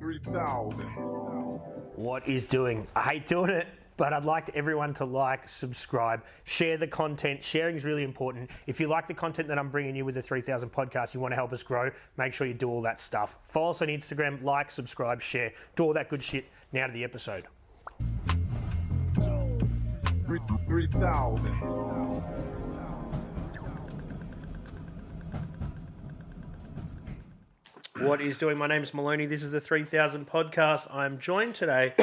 3000. What is doing? I hate doing it, but I'd like everyone to like, subscribe, share the content. Sharing is really important. If you like the content that I'm bringing you with the 3000 podcast, you want to help us grow, make sure you do all that stuff. Follow us on Instagram, like, subscribe, share, do all that good shit. Now to the episode. 3000. What is doing? My name is Maloney. This is the 3000 podcast. I'm joined today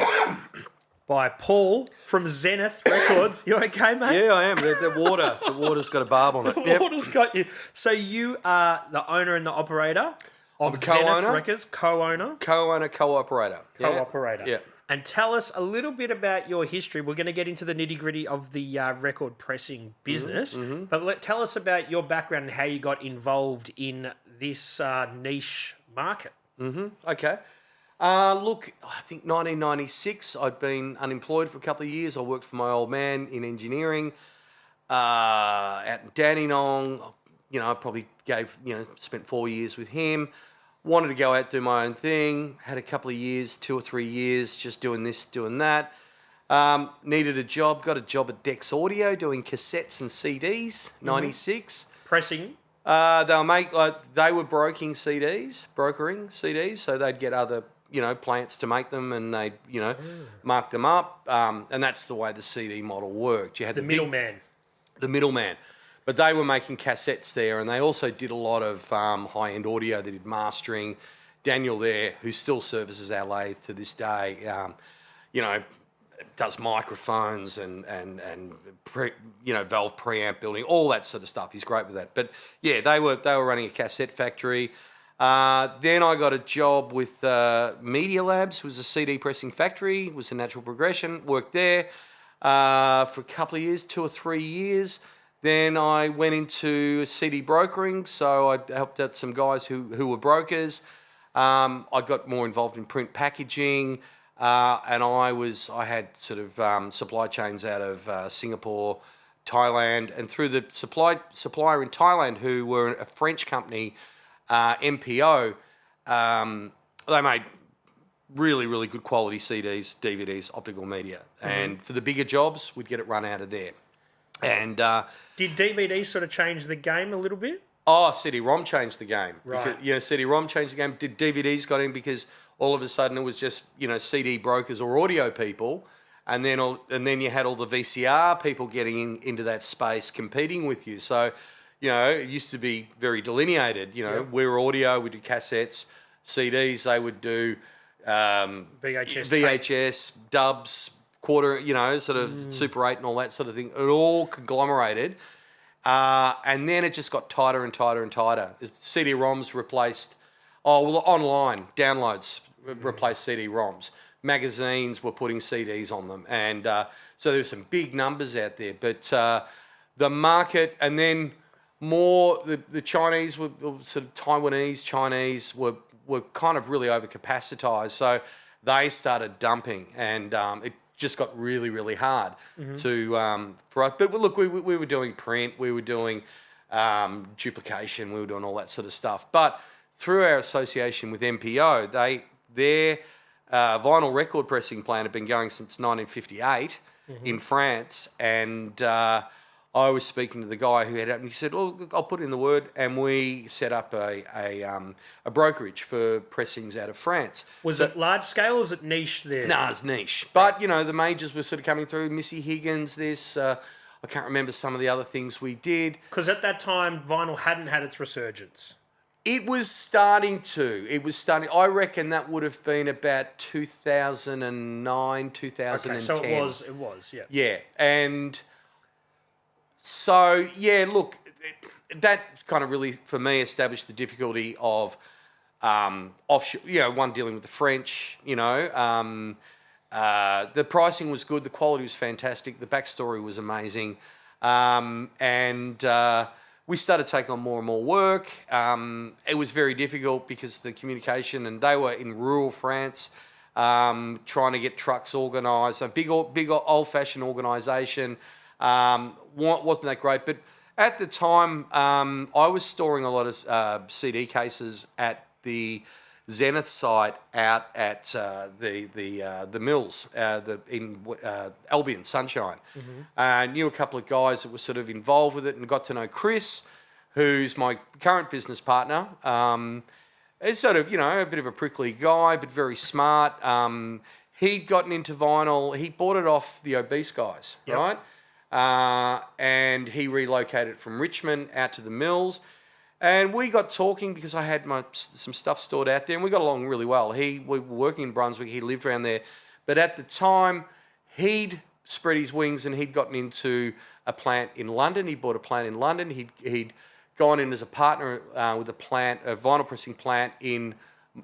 by Paul from Zenith Records. You okay, mate? Yeah, I am. The water's got a barb on it. The Yep. water's got you. So you are the owner and the operator of I'm a Zenith co-owner. Records, co-owner, Co-owner, co-operator. Yeah. co-operator. Yeah. And tell us a little bit about your history. We're going to get into the nitty-gritty of the record pressing business, but tell us about your background and how you got involved in this niche market. Okay. Look, I think 1996, I'd been unemployed for a couple of years. I worked for my old man in engineering out in Dandenong. I probably spent 4 years with him. Wanted to go out, do my own thing. Had a couple of years, 2 or 3 years, just doing this, doing that. Needed a job, got a job at Dex Audio doing cassettes and CDs, 96. Pressing. They were brokering CDs, so they'd get other, plants to make them, and they'd, mark them up. And that's the way the CD model worked. You had The middleman. the middleman. But they were making cassettes there, and they also did a lot of high-end audio. They did mastering. Daniel there, who still services our lathe to this day, does microphones and valve preamp building, all that sort of stuff. He's great with that. But yeah, they were running a cassette factory. Then I got a job with Media Labs, it was a CD pressing factory. It was a natural progression. Worked there for a couple of years, 2 or 3 years. Then I went into CD brokering, so I helped out some guys who were brokers. I got more involved in print packaging. And I had sort of supply chains out of Singapore, Thailand, and through the supplier in Thailand, who were a French company, MPO, they made really, really good quality CDs, DVDs, optical media. And for the bigger jobs, we'd get it run out of there. And Did DVDs sort of change the game a little bit? CD-ROM changed the game. Right. Because, CD-ROM changed the game. Did DVDs got in because all of a sudden it was just, CD brokers or audio people, and then you had all the VCR people getting into that space competing with you. So, it used to be very delineated. We were audio, we did cassettes, CDs, they would do VHS, dubs, quarter, sort of Super 8 and all that sort of thing. It all conglomerated. And then it just got tighter and tighter and tighter. CD-ROMs replaced, online downloads replaced CD-ROMs. Magazines were putting CDs on them. And so there were some big numbers out there. But the market, and then more, the Chinese were sort of Taiwanese, Chinese were kind of really overcapacitized. So they started dumping, and it just got really, really hard for us. But look, we were doing print, we were doing duplication, we were doing all that sort of stuff. But through our association with MPO, their vinyl record pressing plant had been going since 1958 in France, and I was speaking to the guy who had it, and he said, "Well, I'll put in the word," and we set up a brokerage for pressings out of France. Was it large scale or was it niche there? No, it's niche. But, the majors were sort of coming through. Missy Higgins, I can't remember some of the other things we did. Because at that time, vinyl hadn't had its resurgence. It was starting to. I reckon that would have been about 2009, 2010. Okay, so it was, yeah. Yeah, and so, yeah, look, that kind of really, for me, established the difficulty of offshore, one dealing with the French, the pricing was good, the quality was fantastic, the backstory was amazing, and we started taking on more and more work. It was very difficult because the communication, and they were in rural France, trying to get trucks organised, a big old-fashioned organisation. Wasn't that great, but at the time, I was storing a lot of CD cases at the Zenith site out at the mills in Albion, Sunshine. Knew a couple of guys that were sort of involved with it and got to know Chris, who's my current business partner. He's sort of, a bit of a prickly guy, but very smart. He'd gotten into vinyl. He bought it off the Obese guys, right? And he relocated from Richmond out to the mills. And we got talking because I had some stuff stored out there, and we got along really well. We were working in Brunswick. He lived around there. But at the time, he'd spread his wings and he'd gotten into a plant in London. He bought a plant in London. He'd gone in as a partner with a vinyl pressing plant in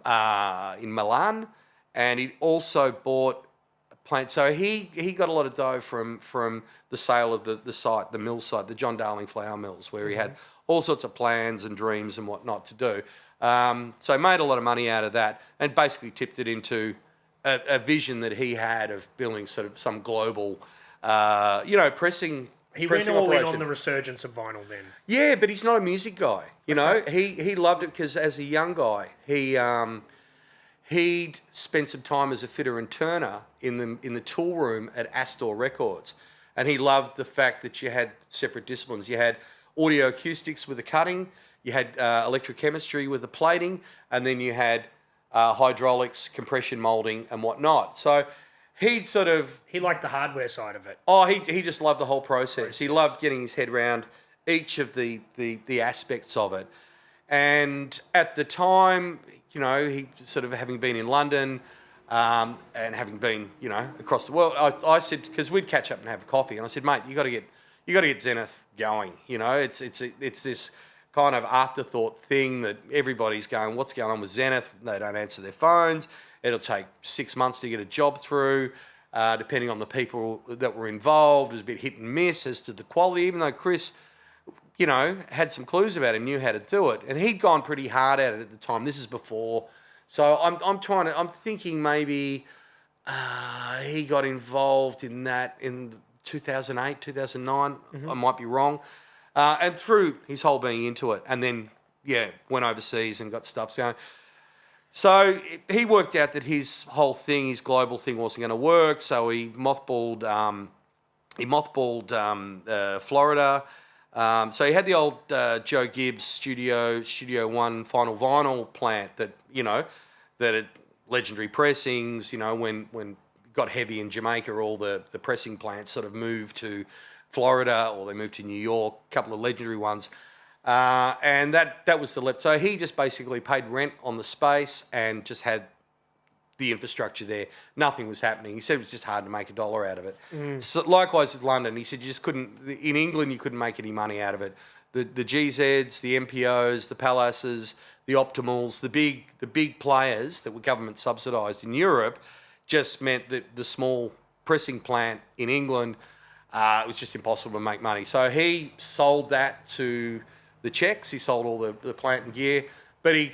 Milan. And he'd also bought a plant. So he got a lot of dough from the sale of the site, the mill site, the John Darling Flour Mills, where he had all sorts of plans and dreams and whatnot to do. So he made a lot of money out of that and basically tipped it into a vision that he had of building sort of some global, pressing. He went all in on the resurgence of vinyl then. Yeah, but he's not a music guy. You know, he loved it because as a young guy, he'd spent some time as a fitter and turner in the tool room at Astor Records, and he loved the fact that you had separate disciplines. You had audio acoustics with the cutting, you had electrochemistry with the plating, and then you had hydraulics, compression molding, and whatnot. So he liked the hardware side of it. Oh, he just loved the whole process. He loved getting his head around each of the aspects of it. And at the time, he sort of having been in London and having been, across the world, I said, because we'd catch up and have coffee, and I said, mate, you got to get Zenith going. It's this kind of afterthought thing that everybody's going, what's going on with Zenith? They don't answer their phones. It'll take 6 months to get a job through, depending on the people that were involved. It was a bit hit and miss as to the quality, even though Chris, had some clues about it, knew how to do it. And he'd gone pretty hard at it at the time. This is before. So I'm thinking maybe he got involved in that in 2008, 2009. I might be wrong. And through his whole being into it. And then, went overseas and got stuff going. So he worked out that his whole thing, his global thing, wasn't going to work. So he mothballed Florida. So he had the old Joe Gibbs Studio One Final Vinyl plant that had legendary pressings. When it got heavy in Jamaica, all the pressing plants sort of moved to Florida or they moved to New York. A couple of legendary ones. And that was the left. So he just basically paid rent on the space and just had the infrastructure there. Nothing was happening. He said it was just hard to make $1 out of it. So likewise with London, he said you just couldn't. In England, you couldn't make any money out of it. The GZs, the MPOs, the Palaces, the Optimals, the big players that were government subsidised in Europe, just meant that the small pressing plant in England, it was just impossible to make money. So he sold that to the Czechs. He sold all the plant and gear, but he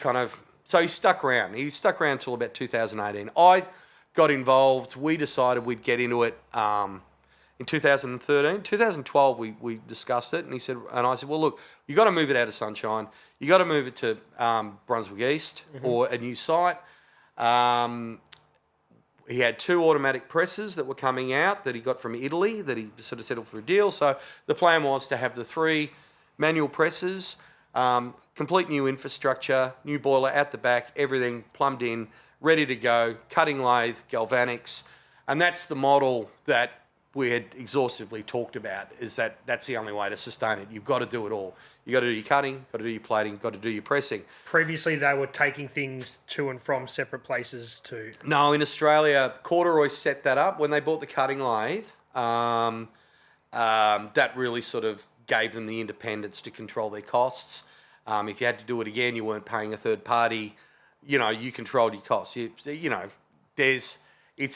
stuck around. He stuck around till about 2018. I got involved. We decided we'd get into it in 2013. 2012, we discussed it, and I said, well, look, you got to move it out of Sunshine. You got to move it to Brunswick East or a new site. He had 2 automatic presses that were coming out that he got from Italy that he sort of settled for a deal. So the plan was to have the 3 manual presses, complete new infrastructure, new boiler at the back, everything plumbed in, ready to go, cutting lathe, galvanics. And that's the model that we had exhaustively talked about, is that's the only way to sustain it. You've got to do it all. You got to do your cutting, got to do your plating, got to do your pressing. Previously, they were taking things to and from separate places too. No, in Australia, Corduroy set that up when they bought the cutting lathe. That really sort of gave them the independence to control their costs. If you had to do it again, you weren't paying a third party. You controlled your costs. It's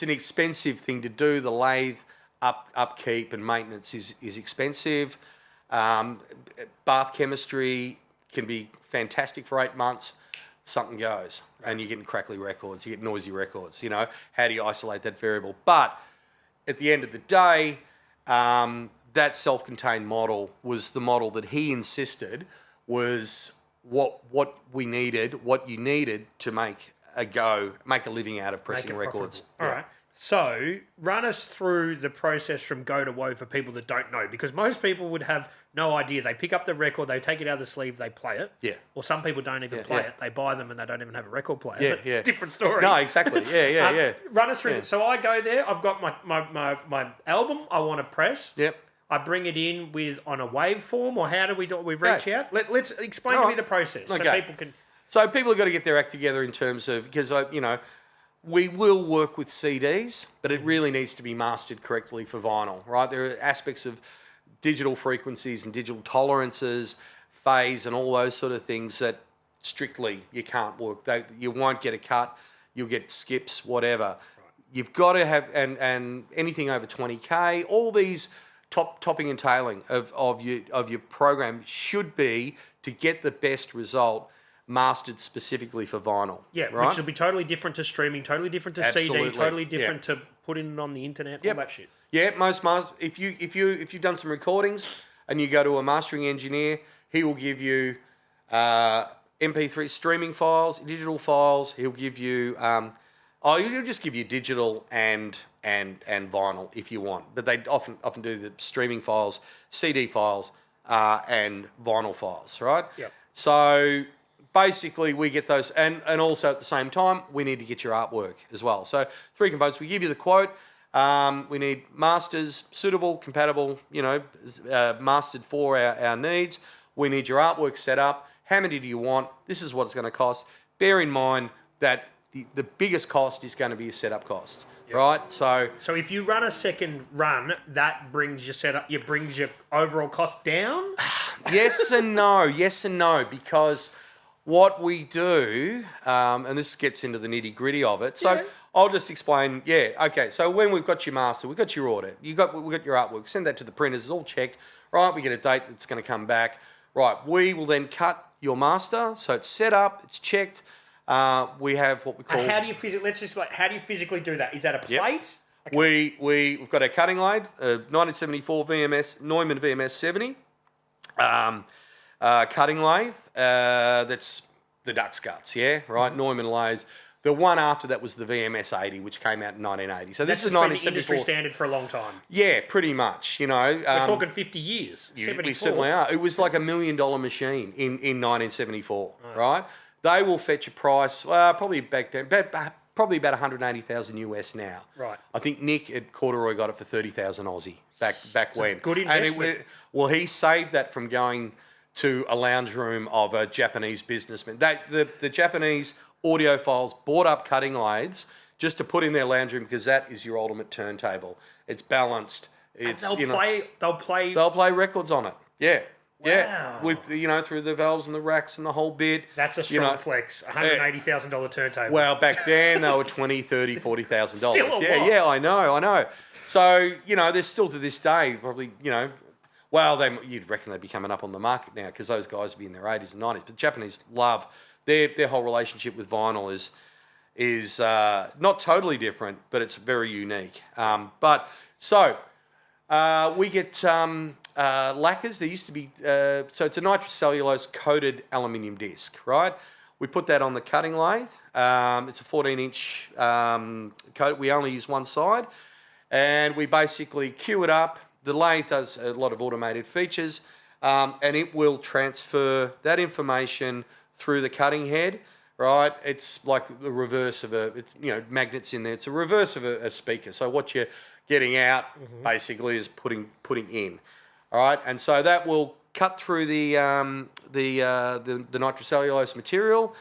an expensive thing to do. The lathe upkeep and maintenance is expensive. Bath chemistry can be fantastic for 8 months. Something goes, and you're getting crackly records, you get noisy records. How do you isolate that variable? But at the end of the day, that self-contained model was the model that he insisted was what we needed, what you needed to make make a living out of pressing records. All right. So run us through the process from go to woe for people that don't know, because most people would have no idea. They pick up the record, they take it out of the sleeve, they play it. Yeah. Or some people don't even play it. They buy them and they don't even have a record player. Yeah, But yeah. different story. No, exactly. Yeah. Run us through it. So I go there. I've got my album I want to press. Yep. I bring it in on a waveform, or how do we do it? We reach out. Let's explain to me the process so people can. So people have got to get their act together in terms of, because we will work with CDs, but it really needs to be mastered correctly for vinyl, right? There are aspects of digital frequencies and digital tolerances, phase, and all those sort of things that strictly you can't work. You won't get a cut, you'll get skips, whatever. Right. You've got to have, and anything over 20K, all these topping and tailing of your program should be, to get the best result, mastered specifically for vinyl. Yeah, right? Which will be totally different to streaming, totally different to CD, totally different to putting it on the internet, all that shit. Yeah, if you've done some recordings and you go to a mastering engineer, he will give you MP3 streaming files, digital files. He'll give you he'll just give you digital and vinyl if you want. But they often do the streaming files, CD files, and vinyl files, right? Yep. So basically, we get those, and also at the same time, we need to get your artwork as well. So 3 components. We give you the quote. We need masters, suitable, compatible, mastered for our needs. We need your artwork set up. How many do you want? This is what it's going to cost. Bear in mind that the biggest cost is going to be your setup costs, right? So if you run a second run, that brings your setup, brings your overall cost down? Yes and no, because what we do, and this gets into the nitty gritty of it. So I'll just explain. Yeah, okay. So when we've got your master, we've got your order, we've got your artwork. Send that to the printers. It's all checked, right? We get a date that's going to come back, right? We will then cut your master, so it's set up, it's checked. We have what we call. And how do you physically do that? Is that a plate? Yep. Okay. We've got a cutting lathe, 1974 VMS Neumann VMS 70. Cutting lathe, that's the duck's guts, right? Mm-hmm. Neumann lathes. The one after that was the VMS 80, which came out in 1980. So this is 1974. Industry standard for a long time. Yeah, pretty much. We're talking 50 years. 74. We certainly are. It was like $1 million machine in 1974, right? They will fetch a price, probably back then, probably about 180,000 US now. Right. I think Nick at Corduroy got it for 30,000 Aussie back when. Good investment. And he saved that from going to a lounge room of a Japanese businessman. The Japanese audiophiles bought up cutting lathes just to put in their lounge room, because that is your ultimate turntable. It's balanced. They'll play records on it. Yeah. Wow. Yeah, with through the valves and the racks and the whole bit. That's a strong flex. $180,000 turntable. Well, back then they were $20,000, $30,000, $40,000. Yeah, I know. So there's still to this day probably you'd reckon they'd be coming up on the market now, because those guys would be in their 80s and 90s. But the Japanese love their whole relationship with vinyl is not totally different, but it's very unique. We get lacquers. There used to be, so it's a nitrocellulose coated aluminium disc, right? We put that on the cutting lathe. It's a 14-inch coat. We only use one side, and we basically cue it up. The lathe does a lot of automated features, and it will transfer that information through the cutting head, right? It's like the reverse of magnets in there. It's a reverse of a speaker. So what you're getting out basically is putting in. All right, and so that will cut through the nitrocellulose material,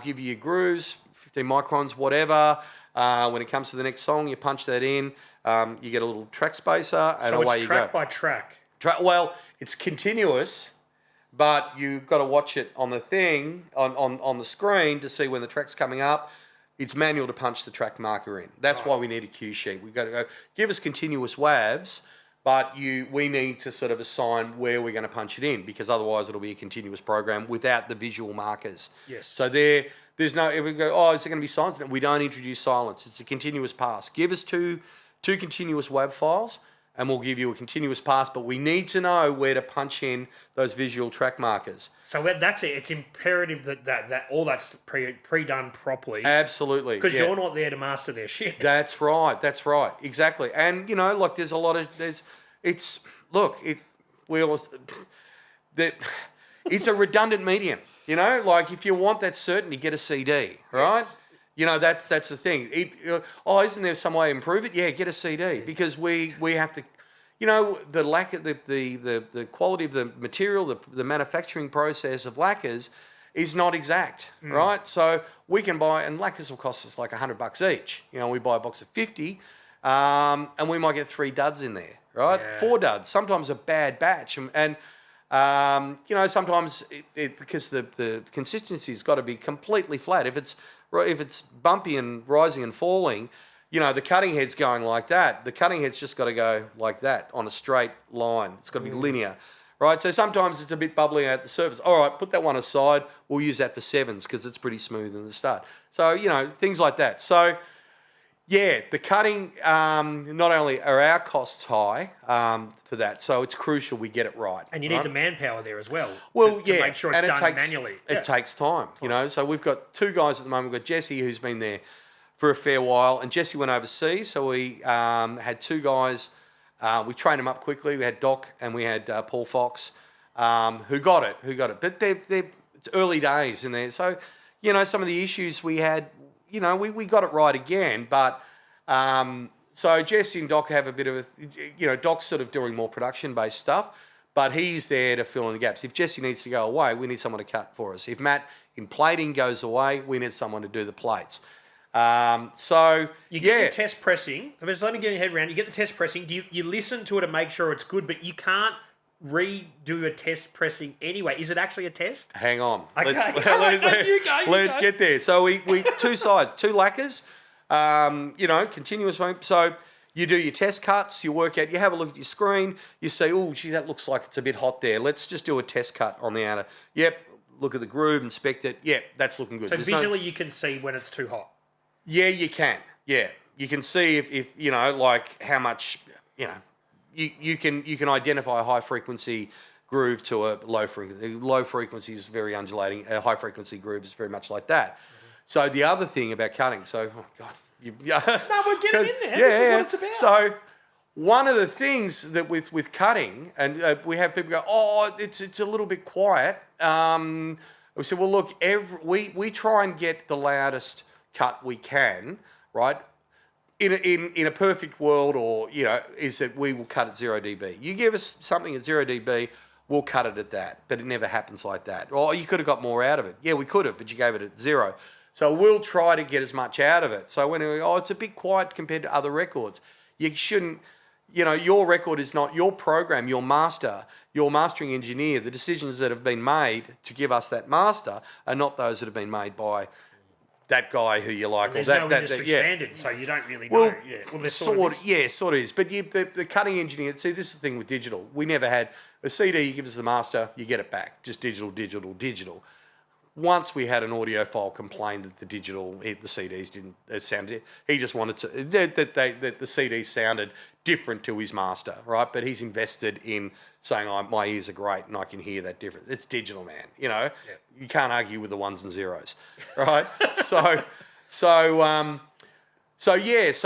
give you your grooves, 15 microns, whatever. When it comes to the next song, you punch that in. You get a little track spacer, and away you go. So it's track by track. Well, it's continuous, but you've got to watch it on the thing on the screen to see when the track's coming up. It's manual to punch the track marker in. That's why we need a cue sheet. We've got to go give us continuous WAVs. But we need to sort of assign where we're going to punch it in, because otherwise it'll be a continuous program without the visual markers. Yes. So there's no, if we go, is it going to be silence? No, we don't introduce silence. It's a continuous pass. Give us two continuous WAV files and we'll give you a continuous pass, but we need to know where to punch in those visual track markers. So that's it. It's imperative that all that's pre-done properly. Absolutely. Because you're not there to master their shit. That's right. That's right. Exactly. And, like there's a lot of, it's a redundant medium, like if you want that certainty, get a CD, right? Yes. That's the thing. Isn't there some way to improve it? Yeah, get a CD because we have to, the lacquer, the quality of the material, the manufacturing process of lacquers is not exact, right? So we can buy, and lacquers will cost us like $100 each. We buy a box of 50, and we might get 3 duds in there, right? Yeah. 4 duds, sometimes a bad batch, and sometimes because the consistency's got to be completely flat. If it's bumpy and rising and falling, the cutting head's going like that. The cutting head's just got to go like that on a straight line. It's got to be linear, right? So sometimes it's a bit bubbly at the surface. All right, put that one aside. We'll use that for 7s because it's pretty smooth in the start. So, things like that. So, yeah, the cutting, not only are our costs high for that, so it's crucial we get it right. And you need the manpower there as well. Well, to make sure it's done manually. It takes time, So we've got 2 guys at the moment. We've got Jesse, who's been there for a fair while, and Jesse went overseas, so we had 2 guys. We trained them up quickly. We had Doc and we had Paul Fox, who got it. But it's early days in there. So, some of the issues we had, we got it right again. But so Jesse and Doc have a bit of Doc's sort of doing more production-based stuff, but he's there to fill in the gaps. If Jesse needs to go away, we need someone to cut for us. If Matt in plating goes away, we need someone to do the plates. So you get the test pressing. So just let me get your head around. You get the test pressing. You listen to it and make sure it's good, but you can't redo a test pressing anyway. Is it actually a test? Hang on. Okay. Let's get there. So we 2 sides, 2 lacquers, continuous. So you do your test cuts, you work out, you have a look at your screen, you say, oh, gee, that looks like it's a bit hot there. Let's just do a test cut on the outer. Yep. Look at the groove, inspect it. Yep, that's looking good. So visually you can see when it's too hot. Yeah, you can. Yeah, you can see if like how much, you can identify a high frequency groove to a low frequency. Low frequency is very undulating. A high frequency groove is very much like that. Mm-hmm. So the other thing about cutting, no, we're getting in there. This is what it's about. So one of the things that with cutting, and we have people go, oh, it's a little bit quiet. We said, well, look, we try and get the loudest cut we can, right? In a perfect world, or is that we will cut at 0 dB. You give us something at 0 dB, we'll cut it at that. But it never happens like that. Or you could have got more out of it. Yeah, we could have, but you gave it at 0. So we'll try to get as much out of it. So when we go, it's a bit quiet compared to other records. You shouldn't. Your record is not your program, your master, your mastering engineer. The decisions that have been made to give us that master are not those that have been made by that guy who you like. There's no industry standard, so you don't really know. Well, sort of is. But the cutting engineer, see, this is the thing with digital. We never had a CD, you give us the master, you get it back. Just digital. Once we had an audiophile complain that the CDs didn't sound, he just wanted to, that the CDs sounded different to his master, right? But he's invested in saying, my ears are great and I can hear that different. It's digital, man. You can't argue with the 1s and 0s, right? So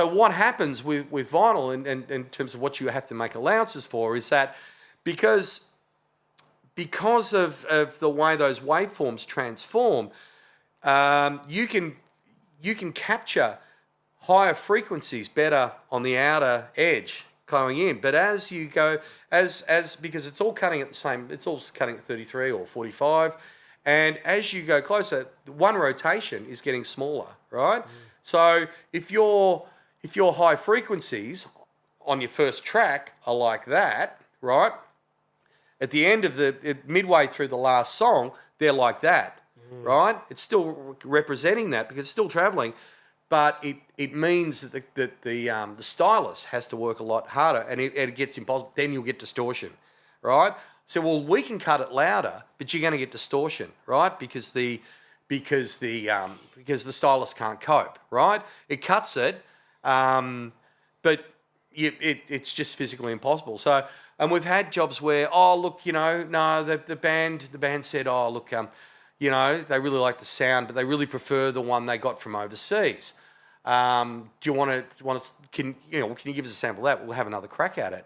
what happens with vinyl and in terms of what you have to make allowances for is that because of the way those waveforms transform, you can capture higher frequencies better on the outer edge going in. But as you go, because it's all cutting at the same, it's all cutting at 33 or 45, and as you go closer, one rotation is getting smaller, right? So if your high frequencies on your first track are like that, right? At the end of midway through the last song, they're like that, right? It's still representing that because it's still traveling, but it means that the stylus has to work a lot harder, and it gets impossible. Then you'll get distortion, right? So, well, we can cut it louder, but you're going to get distortion, right? Because the stylus can't cope, right? It cuts it, but it's just physically impossible. So And we've had jobs where, oh, look, no, the band said, oh, look, they really like the sound, but they really prefer the one they got from overseas. Do you want to, can you give us a sample of that? We'll have another crack at it.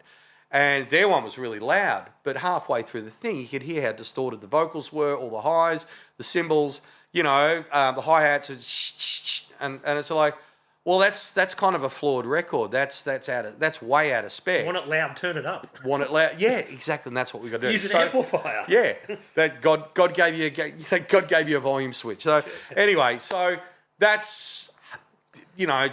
And their one was really loud, but halfway through the thing, you could hear how distorted the vocals were, all the highs, the cymbals, the hi-hats, and it's like, well, that's kind of a flawed record. That's way out of spec. Want it loud, turn it up. Want it loud, yeah, exactly. And that's what we got to do. Use an amplifier. Yeah, that God gave you a volume switch. So anyway, so that's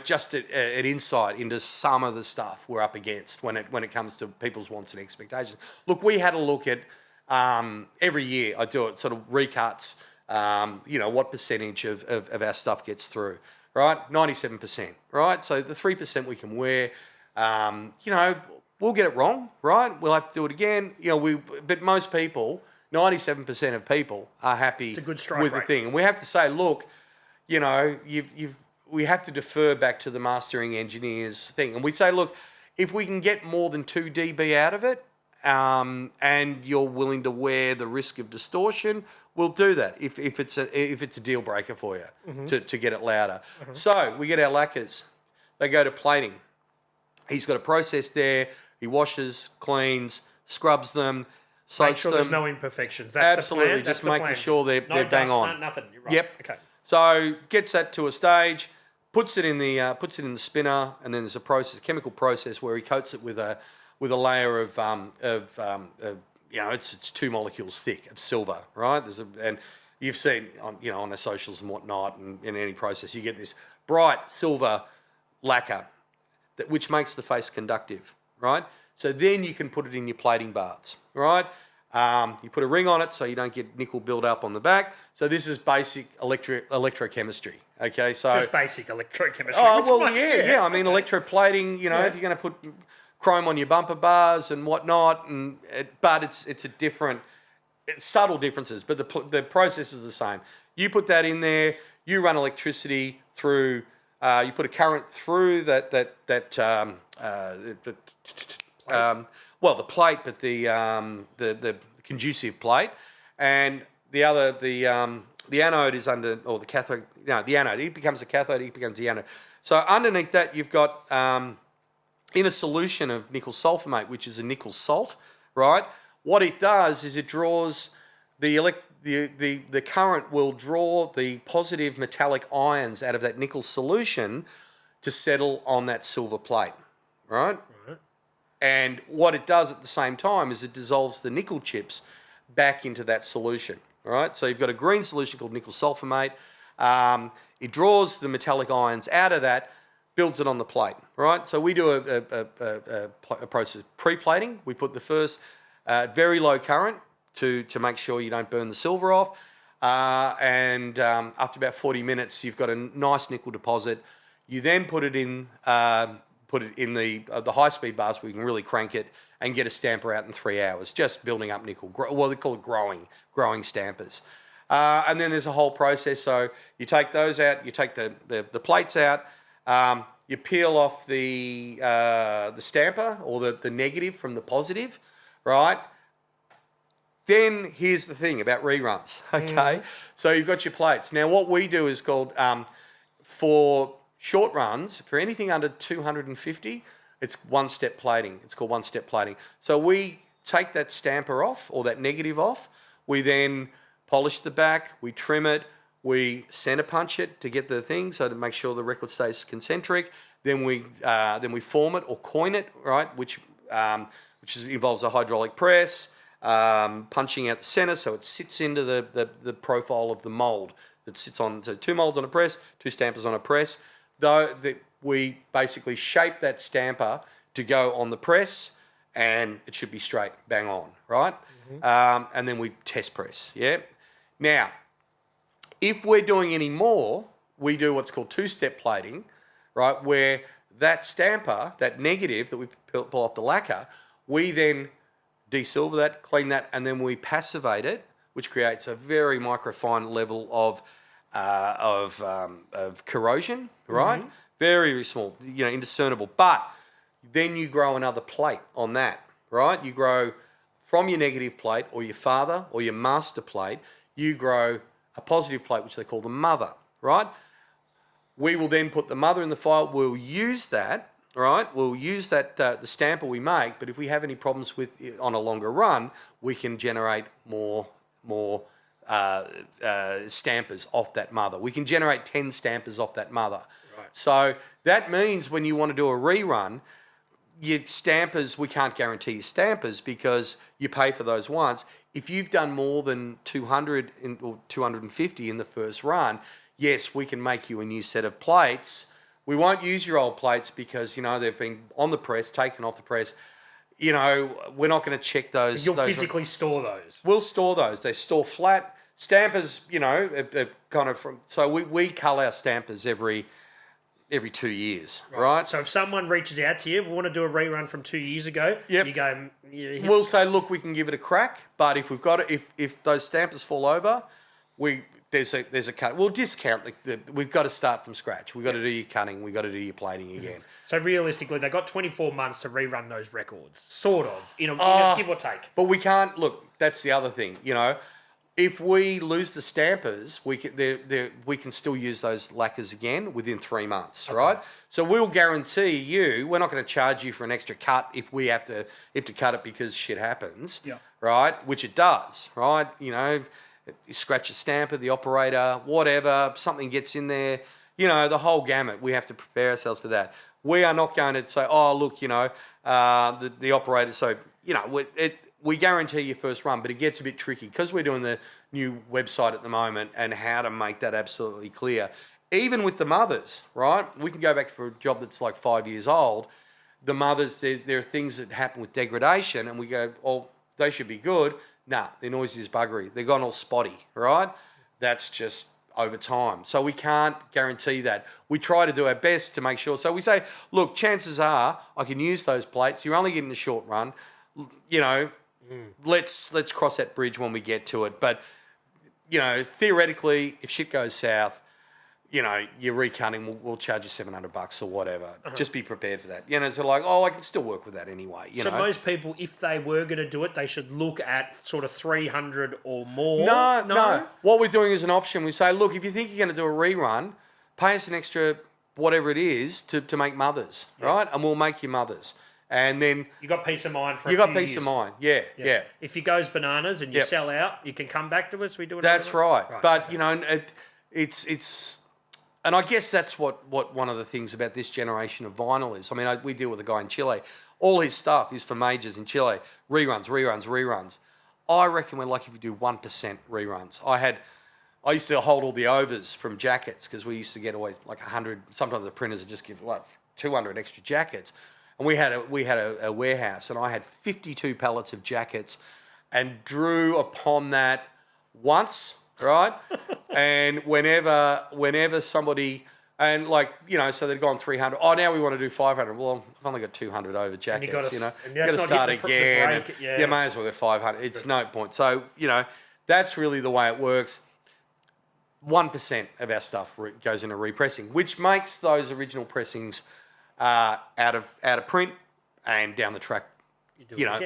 just an insight into some of the stuff we're up against when it comes to people's wants and expectations. Look, we had a look at every year. I do it sort of recuts. What percentage of our stuff gets through. Right, 97%, right? So the 3% we can wear, we'll get it wrong, right? We'll have to do it again. But most people, 97% of people are happy with the thing. And we have to say, look, we have to defer back to the mastering engineer's thing. And we say, look, if we can get more than 2 dB out of it, and you're willing to wear the risk of distortion, we'll do that if it's a deal breaker for you to get it louder. So we get our lacquers. They go to plating. He's got a process there. He washes, cleans, scrubs them, soaks Make sure them. There's no imperfections. That's Absolutely, the plan. just making sure they're bang on. Nothing. You're right. Yep. Okay. So gets that to a stage, puts it in the spinner, and then there's a chemical process where he coats it with a layer of it's 2 molecules thick of silver, right? And you've seen on the socials and whatnot, and in any process, you get this bright silver lacquer which makes the face conductive, right? So then you can put it in your plating baths, right? You put a ring on it so you don't get nickel build up on the back. So this is basic electrochemistry. Okay, so just basic electrochemistry. Oh well, yeah. I mean, electroplating. If you're going to put chrome on your bumper bars and whatnot, but it's a different, subtle differences, but the process is the same. You put that in there, you run electricity through, you put a current through the plate, but the conducive plate, and the anode is under, or the cathode. No, the anode. It becomes a cathode. It becomes the anode. So underneath that, you've got in a solution of nickel sulfamate, which is a nickel salt, right? What it does is it draws the current will draw the positive metallic ions out of that nickel solution to settle on that silver plate, right? And what it does at the same time is it dissolves the nickel chips back into that solution, right? So you've got a green solution called nickel sulfamate. It draws the metallic ions out of that, builds it on the plate, right? So we do a process pre-plating. We put the first very low current to make sure you don't burn the silver off. And after about 40 minutes, you've got a nice nickel deposit. You then put it in the high-speed bars where you can really crank it and get a stamper out in 3 hours, just building up nickel. Well, they call it growing stampers. And then there's a whole process. So you take those out, you take the plates out, you peel off the stamper or the negative from the positive, right? Then here's the thing about reruns, okay? So you've got your plates. Now what we do is called, for short runs, for anything under 250, it's one-step plating. It's called one-step plating. So we take that stamper off or that negative off. We then polish the back, we trim it, we center punch it to get the thing, so to make sure the record stays concentric. Then we form it or coin it, right? Which involves a hydraulic press, punching out the center so it sits into the profile of the mold that sits on. So 2 molds on a press, 2 stampers on a press. We basically shape that stamper to go on the press, and it should be straight, bang on, right? And then we test press, yeah? Now, if we're doing any more, we do what's called 2-step plating, right? Where that stamper, that negative that we pull off the lacquer, we then desilver that, clean that, and then we passivate it, which creates a very microfine level of corrosion, right? Very, very small, indiscernible. But then you grow another plate on that, right? You grow from your negative plate or your father or your master plate, you grow a positive plate, which they call the mother, right? We will then put the mother in the file. We'll use that, right? We'll use that the stamper we make. But if we have any problems with it on a longer run, we can generate more stampers off that mother. We can generate 10 stampers off that mother. Right. So that means when you want to do a rerun, your stampers, we can't guarantee your stampers because you pay for those once. If you've done more than 200 or 250 in the first run, yes, we can make you a new set of plates. We won't use your old plates because, you know, they've been on the press, taken off the press. You know, we're not going to check those. You'll physically store those. We'll store those. They store flat. Stampers, you know, are kind of from... So we cull our stampers every 2 years, right? So if someone reaches out to you, we want to do a rerun from 2 years ago, Yep. you go... We'll say, look, we can give it a crack, but if we've got it, if those stampers fall over, there's a cut. We'll discount we've got to start from scratch. We've got to do your cutting. We've got to do your plating again. So realistically, they got 24 months to rerun those records, sort of, in a give or take. But we can't look. That's the other thing. You know, if we lose the stampers, we can still use those lacquers again within 3 months, right? So we'll guarantee you. We're not going to charge you for an extra cut if we have to cut it because shit happens, right? Which it does, right? You know. You scratch a stamper, the operator, whatever, something gets in there, you know, the whole gamut. We have to prepare ourselves for that. We are not going to say, oh, look, you know, the operator. So, you know, we guarantee your first run, but it gets a bit tricky because we're doing the new website at the moment and how to make that absolutely clear. Even with the mothers, right? We can go back for a job that's like 5 years old. The mothers, there are things that happen with degradation and we go, oh, they should be good. Nah, their noise is buggery. They're gone all spotty, right? That's just over time. So we can't guarantee that. We try to do our best to make sure. So we say, look, chances are I can use those plates. You're only getting a short run. You know, let's cross that bridge when we get to it. But, you know, theoretically, if shit goes south, you know, your recutting, we'll charge you $700 or whatever. Just be prepared for that. You know, it's like, oh, I can still work with that anyway. You know? Most people, if they were going to do it, they should look at sort of 300 or more. No. What we're doing is an option. We say, look, if you think you're going to do a rerun, pay us an extra whatever it is to make mothers, right? And we'll make you mothers. And then... You got peace of mind for a few years. You got peace years. of mind, yeah. If it goes bananas and you sell out, you can come back to us. We do it. That's right. But, you know, it's... And I guess that's what one of the things about this generation of vinyl is. I mean, we deal with a guy in Chile. All his stuff is for majors in Chile. Reruns. I reckon we're lucky if we do 1% reruns. I used to hold all the overs from jackets because we used to get always like 100. Sometimes the printers would just give like 200 extra jackets. And we had a warehouse and I had 52 pallets of jackets and drew upon that once. Right? And whenever somebody, and like, you know, so they'd gone 300. Oh, now we want to do 500. Well, I've only got 200 over jackets, you know. You've got to start again. You may as well get 500. It's no point. So, you know, that's really the way it works. 1% of our stuff goes into repressing, which makes those original pressings out of print and down the track. You know,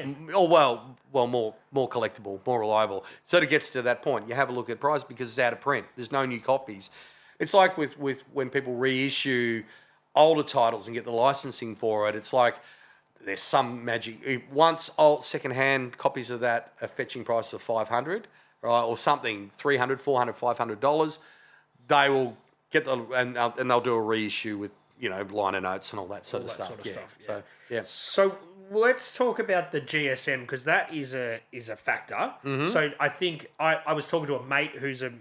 more collectible, more reliable. So it gets to that point. You have a look at price because it's out of print. There's no new copies. It's like with when people reissue older titles and get the licensing for it. It's like there's some magic. Once old secondhand copies of that are fetching price of $500, right, or something, $300, $400, $500, they will get and they'll do a reissue with, you know, liner notes and all that sort of stuff. So let's talk about the GSM because that is a factor. Mm-hmm. So I think I was talking to a mate who's a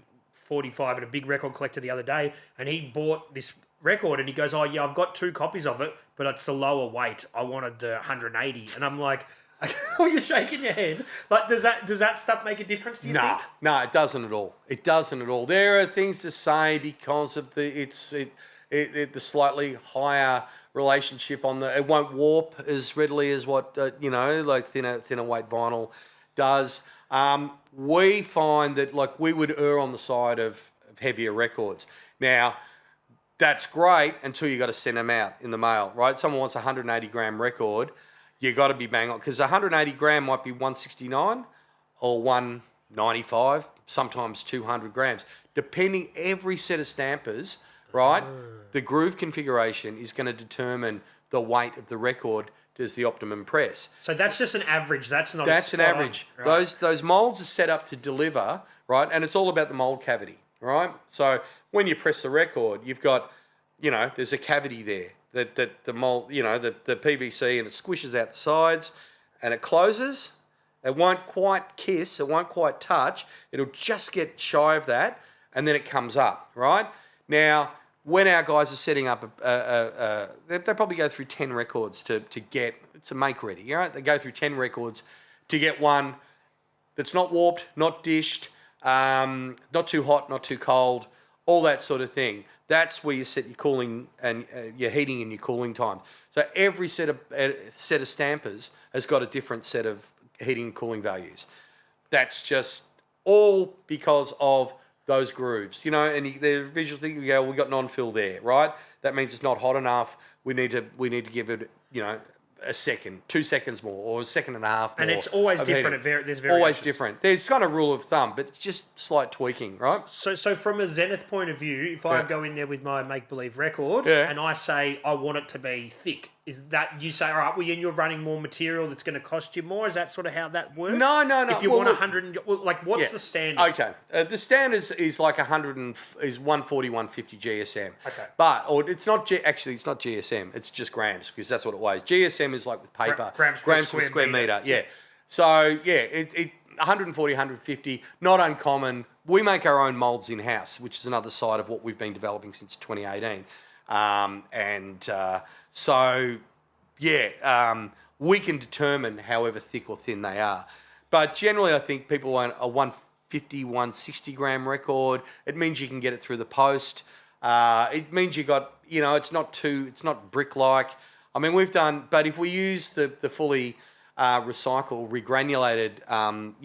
45 and a big record collector the other day, and he bought this record and he goes, "Oh yeah, I've got 2 copies of it, but it's a lower weight. I wanted 180." And I'm like, "Oh, you're shaking your head. Like, does that stuff make a difference? Do you think?" No, it doesn't at all. It doesn't at all. There are things to say because of the slightly higher relationship on it won't warp as readily as what you know, like thinner weight vinyl does. We find that like we would err on the side of heavier records. Now that's great until you got to send them out in the mail, right? Someone wants a 180 gram record. you got to be bang on, because 180 gram might be 169 or 195, sometimes 200 grams, depending every set of stampers, right? The groove configuration is going to determine the weight of the record as the optimum press. So that's just an average. That's not. That's an average. Right. Those molds are set up to deliver, right? And it's all about the mold cavity, right? So when you press the record, you've got, there's a cavity there that the mold, the PVC, and it squishes out the sides, and it closes. It won't quite kiss. It won't quite touch. It'll just get shy of that, and then it comes up, right? Now, when our guys are setting up, they probably go through 10 records to make ready, right? They go through 10 records to get one that's not warped, not dished, not too hot, not too cold, all that sort of thing. That's where you set your cooling and your heating and your cooling time. So every set of stampers has got a different set of heating and cooling values. That's just all because of those grooves, and the visual thing, you go, we got non-fill there, right? That means it's not hot enough. We need to give it, a second, 2 seconds more, or a second and a half more. And it's always different. There's variations. Always different. There's kind of rule of thumb, but it's just slight tweaking, right? So from a Zenith point of view, if I go in there with my make-believe record and I say I want it to be thick, is that you say, all right, well, you're running more material that's going to cost you more? Is that sort of how that works? No. If you want 100, what's the standard? Okay, the standard is like 140, 150 GSM. Okay, it's not it's not GSM. It's just grams, because that's what it weighs. GSM is like with paper, grams per square meter. Yeah. So it 140, 150, not uncommon. We make our own molds in house, which is another side of what we've been developing since 2018, we can determine however thick or thin they are. But generally, I think people want a 150, 160 gram record. It means you can get it through the post. It means you got, it's not brick-like. I mean, but if we use the fully recycled, regranulated,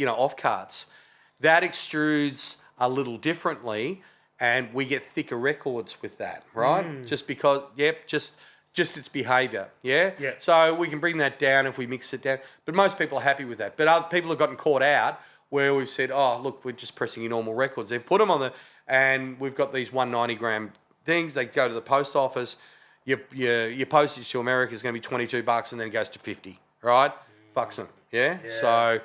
off-carts, that extrudes a little differently, and we get thicker records with that, right? Just because, just its behaviour, yeah? So we can bring that down if we mix it down. But most people are happy with that. But other people have gotten caught out where we've said, oh, look, we're just pressing your normal records. They've put them on and we've got these 190 gram things. They go to the post office. Your postage to America is going to be $22 and then it goes to 50, right? Fucks them, yeah? So...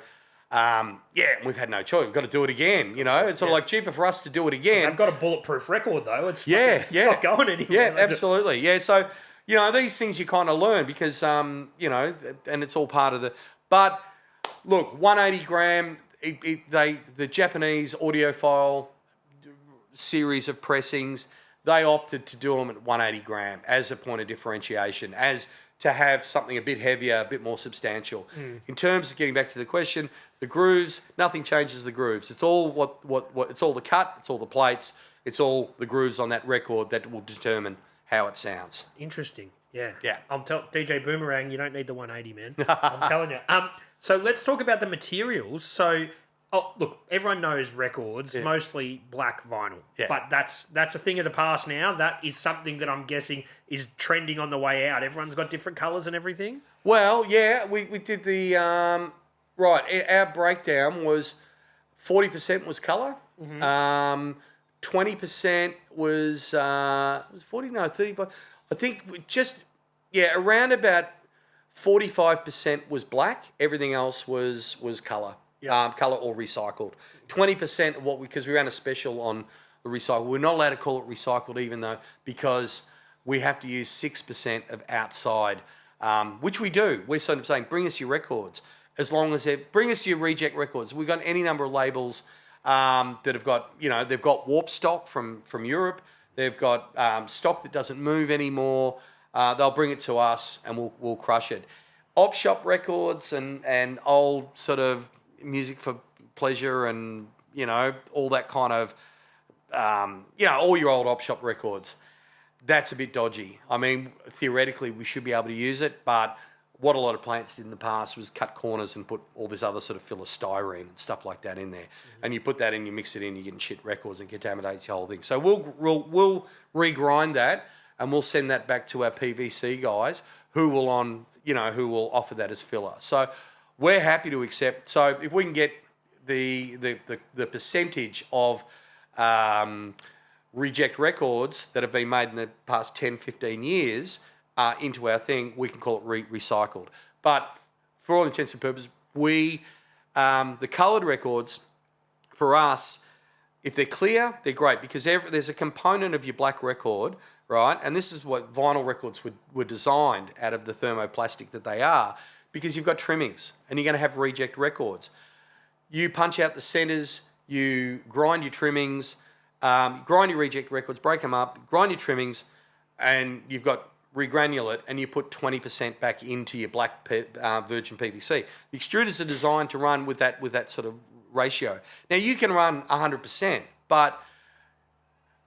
we've had no choice. We've got to do it again. It's sort of like cheaper for us to do it again. I've got a bulletproof record though. It's not going anywhere. Yeah, absolutely. Yeah, so these things you kind of learn because and it's all part of the. But look, 180 gram. The Japanese audiophile series of pressings, they opted to do them at 180 gram as a point of differentiation, as to have something a bit heavier, a bit more substantial. In terms of getting back to the question, the grooves, nothing changes the grooves. It's all it's all the cut, it's all the plates, it's all the grooves on that record that will determine how it sounds. Interesting. Yeah. Yeah. DJ Boomerang, you don't need the 180, man. I'm telling you. So let's talk about the materials. So look, everyone knows records, mostly black vinyl. Yeah. But that's a thing of the past now. That is something that I'm guessing is trending on the way out. Everyone's got different colours and everything. Well, yeah, we did the our breakdown was 40% was colour. 20% was 40, no, 30, but I think around about 45% was black. Everything else was colour. Colour or recycled. 20% because we ran a special on the recycled. We're not allowed to call it recycled because we have to use 6% of outside, which we do. We're sort of saying, bring us your records. As long as bring us your reject records. We've got any number of labels that have got, they've got warp stock from Europe. They've got stock that doesn't move anymore. They'll bring it to us and we'll crush it. Op shop records and old sort of music for pleasure and, all that kind of, all your old op shop records, that's a bit dodgy. I mean, theoretically, we should be able to use it, but what a lot of plants did in the past was cut corners and put all this other sort of philostyrene and stuff like that in there. And you put that in, you mix it in, you're getting shit records and contaminates the whole thing. So we'll regrind that and we'll send that back to our PVC guys who will offer that as filler. So we're happy to accept. So if we can get the percentage of reject records that have been made in the past 10, 15 years into our thing, we can call it recycled. But for all intents and purposes, the coloured records, for us, if they're clear, they're great, because there's a component of your black record, right? And this is what vinyl records were designed out of the thermoplastic that they are, because you've got trimmings and you're going to have reject records. You punch out the centres, you grind your trimmings, grind your reject records, break them up, grind your trimmings, and you've got regranulate, and you put 20% back into your black virgin PVC. The extruders are designed to run with that sort of ratio. Now, you can run 100%, but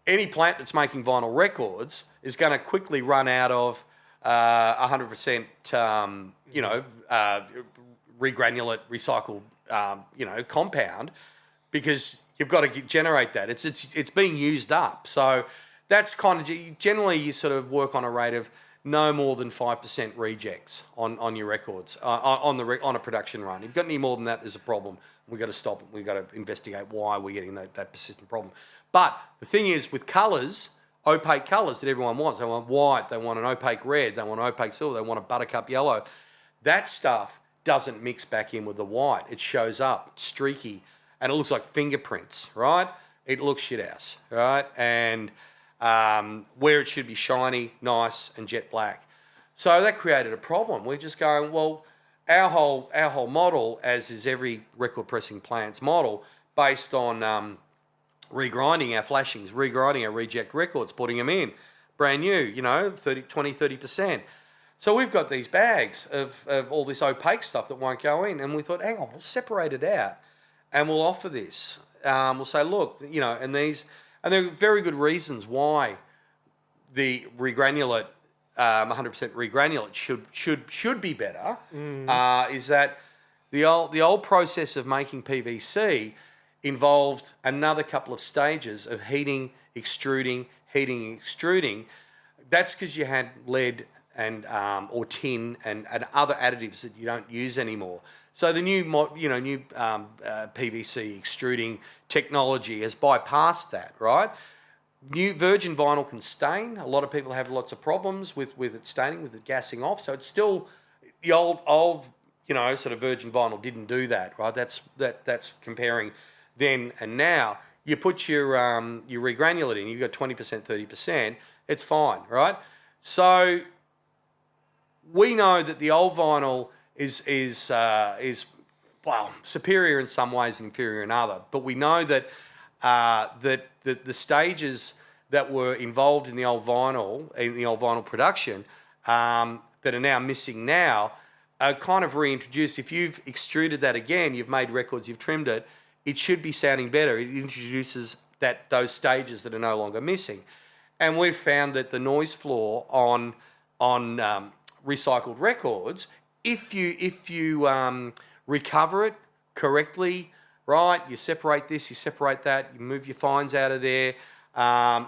any plant that's making vinyl records is going to quickly run out of 100%, regranulate, recycled, compound, because you've got to generate that. It's being used up. So that's kind of, generally you sort of work on a rate of no more than 5% rejects on your records on a production run. If you've got any more than that, there's a problem. We've got to stop it. We've got to investigate why we're getting that persistent problem. But the thing is, with colours, opaque colours that everyone wants, they want white, they want an opaque red, they want opaque silver, they want a buttercup yellow. That stuff doesn't mix back in with the white. It shows up streaky, and it looks like fingerprints, right? It looks shit house, right? And where it should be shiny, nice, and jet black. So that created a problem. We're just going, well, our whole model, as is every record pressing plant's model, based on regrinding our flashings, regrinding our reject records, putting them in brand new, 30%. So we've got these bags of all this opaque stuff that won't go in, and we thought, hang on, we'll separate it out, and we'll offer this. We'll say, look, and there are very good reasons why the regranulate, 100% regranulate should be better. Is that the old process of making PVC involved another couple of stages of heating, extruding. That's because you had lead and or tin and other additives that you don't use anymore. So the new PVC extruding technology has bypassed that, right? New virgin vinyl can stain. A lot of people have lots of problems with it staining, with it gassing off. So it's still the old sort of virgin vinyl didn't do that, right? That's comparing then and now. You put your regranulate in, you've got 20%, 30%. It's fine, right? So we know that the old vinyl is superior in some ways and inferior in other. But we know that the stages that were involved in the old vinyl production that are now missing now are kind of reintroduced. If you've extruded that again, you've made records, you've trimmed it, it should be sounding better. It introduces those stages that are no longer missing. And we've found that the noise floor on recycled records, if you recover it correctly, right, you separate this, you separate that, you move your fines out of there,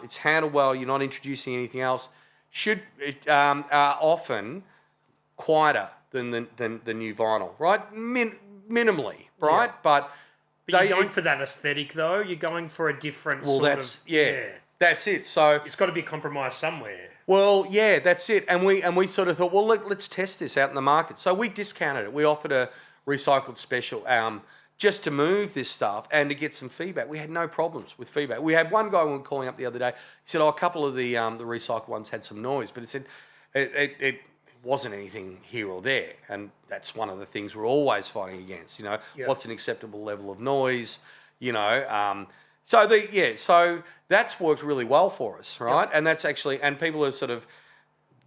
it's handled well, you're not introducing anything else, are often quieter than the new vinyl, right? Minimally, right? Yeah. But you're going for that aesthetic, though. You're going for a different that's it. So it's got to be compromised somewhere. Well, yeah, that's it. And we sort of thought, well, let's test this out in the market. So we discounted it. We offered a recycled special just to move this stuff and to get some feedback. We had no problems with feedback. We had one guy we were calling up the other day. He said, a couple of the recycled ones had some noise, but he said it wasn't anything here or there. And that's one of the things we're always fighting against. What's an acceptable level of noise? So that's worked really well for us, right? Yep. And that's actually, and people are sort of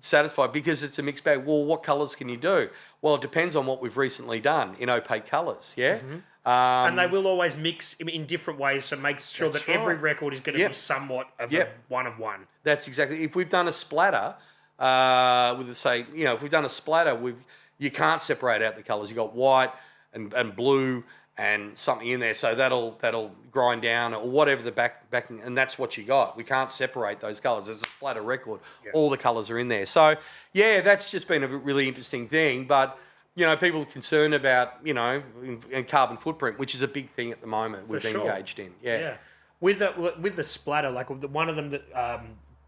satisfied because it's a mixed bag. Well, what colours can you do? Well, it depends on what we've recently done in opaque colours, yeah? Mm-hmm. And they will always mix in different ways, so make sure that every record is going to be somewhat of a one of one. That's exactly. If we've done a splatter, if we've done a splatter, you can't separate out the colours. You've got white and blue and something in there. So that'll grind down or whatever the backing, and that's what you got. We can't separate those colours. It's a splatter record. Yeah. All the colours are in there. So yeah, that's just been a really interesting thing. But people are concerned about and carbon footprint, which is a big thing at the moment we've been engaged in. Yeah. With the splatter, like one of them that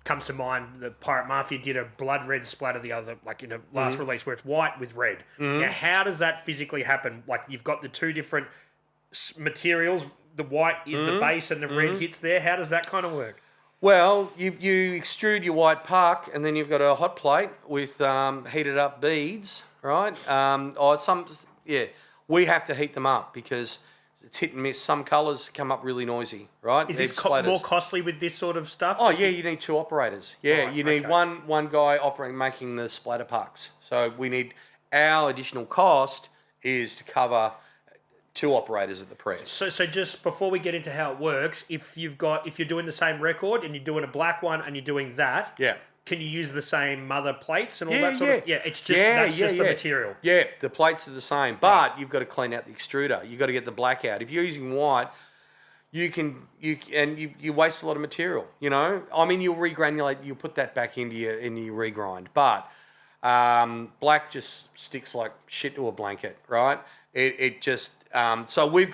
comes to mind, the Pirate Mafia did a blood red splatter the other, like in a last release, where it's white with red. Now, how does that physically happen? Like, you've got the two different materials. The white is the base, and the red hits there. How does that kind of work? Well, you extrude your white puck, and then you've got a hot plate with heated up beads, right? We have to heat them up because it's hit and miss. Some colours come up really noisy, right? Is this more costly with this sort of stuff? Oh, yeah, you need two operators. Yeah, you need one guy operating, making the splatter pucks. So our additional cost is to cover two operators at the press. So just before we get into how it works, if you're doing the same record and you're doing a black one and you're doing that, can you use the same mother plates and all that sort of? Yeah, it's just the material. Yeah, the plates are the same, but you've got to clean out the extruder. You've got to get the black out. If you're using white, you waste a lot of material. I mean, you'll regranulate. You'll put that back into your regrind, but black just sticks like shit to a blanket, right? It just so you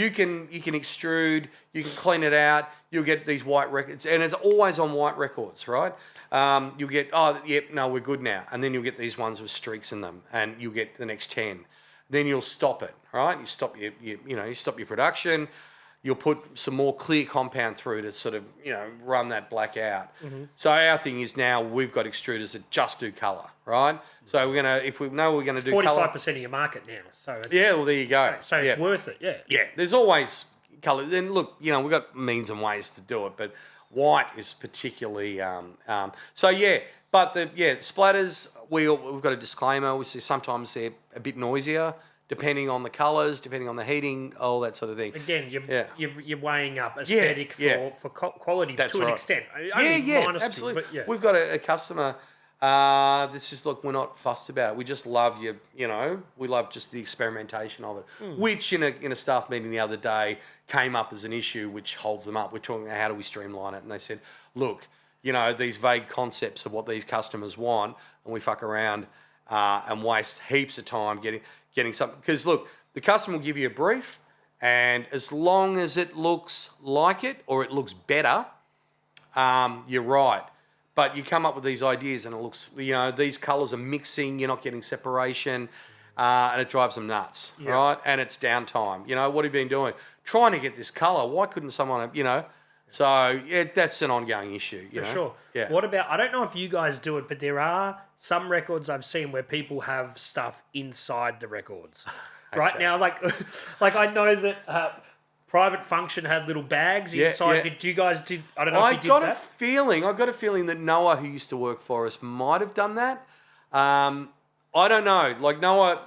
can extrude, you can clean it out, you'll get these white records, and it's always on white records, right? You'll get, we're good now, and then you'll get these ones with streaks in them, and you'll get the next 10. Then you'll stop it, right? You stop you stop your production. You'll put some more clear compound through to sort of run that black out. So our thing is now we've got extruders that just do colour, right? So if we know we're gonna do 45% of your market now. So well, there you go. So it's worth it. Yeah. There's always colour. Then look, we've got means and ways to do it, but white is particularly But the splatters, we've got a disclaimer. We say sometimes they're a bit noisier, depending on the colours, depending on the heating, all that sort of thing. Again, you're weighing up aesthetic for quality to an extent. Absolutely. But we've got a customer. We're not fussed about it. We just love we love just the experimentation of it. Which in a staff meeting the other day came up as an issue, which holds them up. We're talking about how do we streamline it, and they said, look, these vague concepts of what these customers want, and we fuck around and waste heaps of time getting something. Because look, the customer will give you a brief, and as long as it looks like it or it looks better, you're right. But you come up with these ideas and it looks, these colours are mixing, you're not getting separation, and it drives them nuts, right? And it's downtime. What have you been doing? Trying to get this colour. Why couldn't someone, So, that's an ongoing issue, For sure. Yeah. What about, I don't know if you guys do it, but there are some records I've seen where people have stuff inside the records. Right now, like I know that Private Function had little bags inside. Did you guys do? I don't know if you did that. I got a feeling that Noah, who used to work for us, might have done that. I don't know. Like Noah,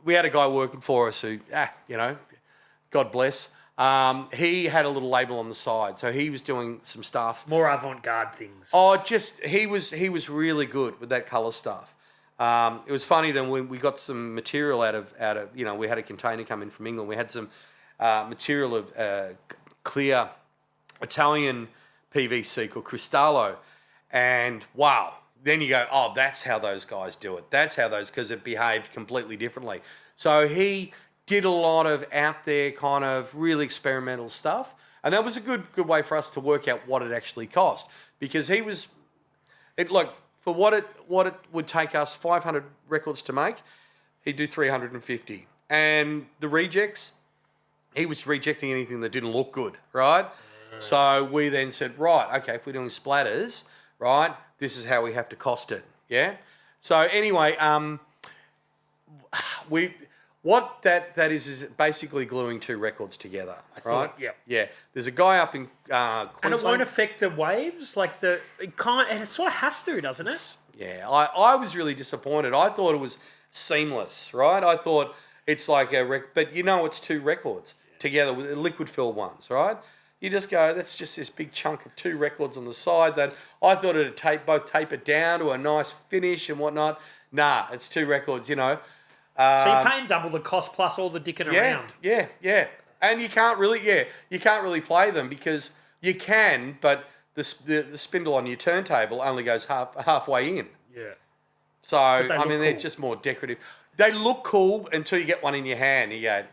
we had a guy working for us who, God bless. He had a little label on the side, so he was doing some stuff. More avant-garde things. He was really good with that colour stuff. It was funny then when we got some material out of we had a container come in from England. We had some material of clear Italian PVC called Cristallo, and wow, then you go, that's how those guys do it. Because it behaved completely differently. So he did a lot of out there kind of really experimental stuff, and that was a good way for us to work out what it actually cost, because for what it would take us 500 records to make, he'd do 350, and the rejects, he was rejecting anything that didn't look good, right? So we then said, right, okay, if we're doing splatters, right, this is how we have to cost it, yeah? So anyway, what that is basically gluing two records together, right? Yeah. There's a guy up in Queensland. And it won't affect the waves? It can't, and it sort of has to, doesn't it? Yeah, I was really disappointed. I thought it was seamless, right? I thought it's like but it's two records together with liquid fill ones, right? You just go, that's just this big chunk of two records on the side that I thought it'd both tape it down to a nice finish and whatnot. Nah, it's two records, So you're paying double the cost plus all the dicking around. Yeah. And you can't really play them because you can, but the spindle on your turntable only goes halfway in. Yeah. So I mean, they're cool. just more decorative. They look cool until you get one in your hand. And you go,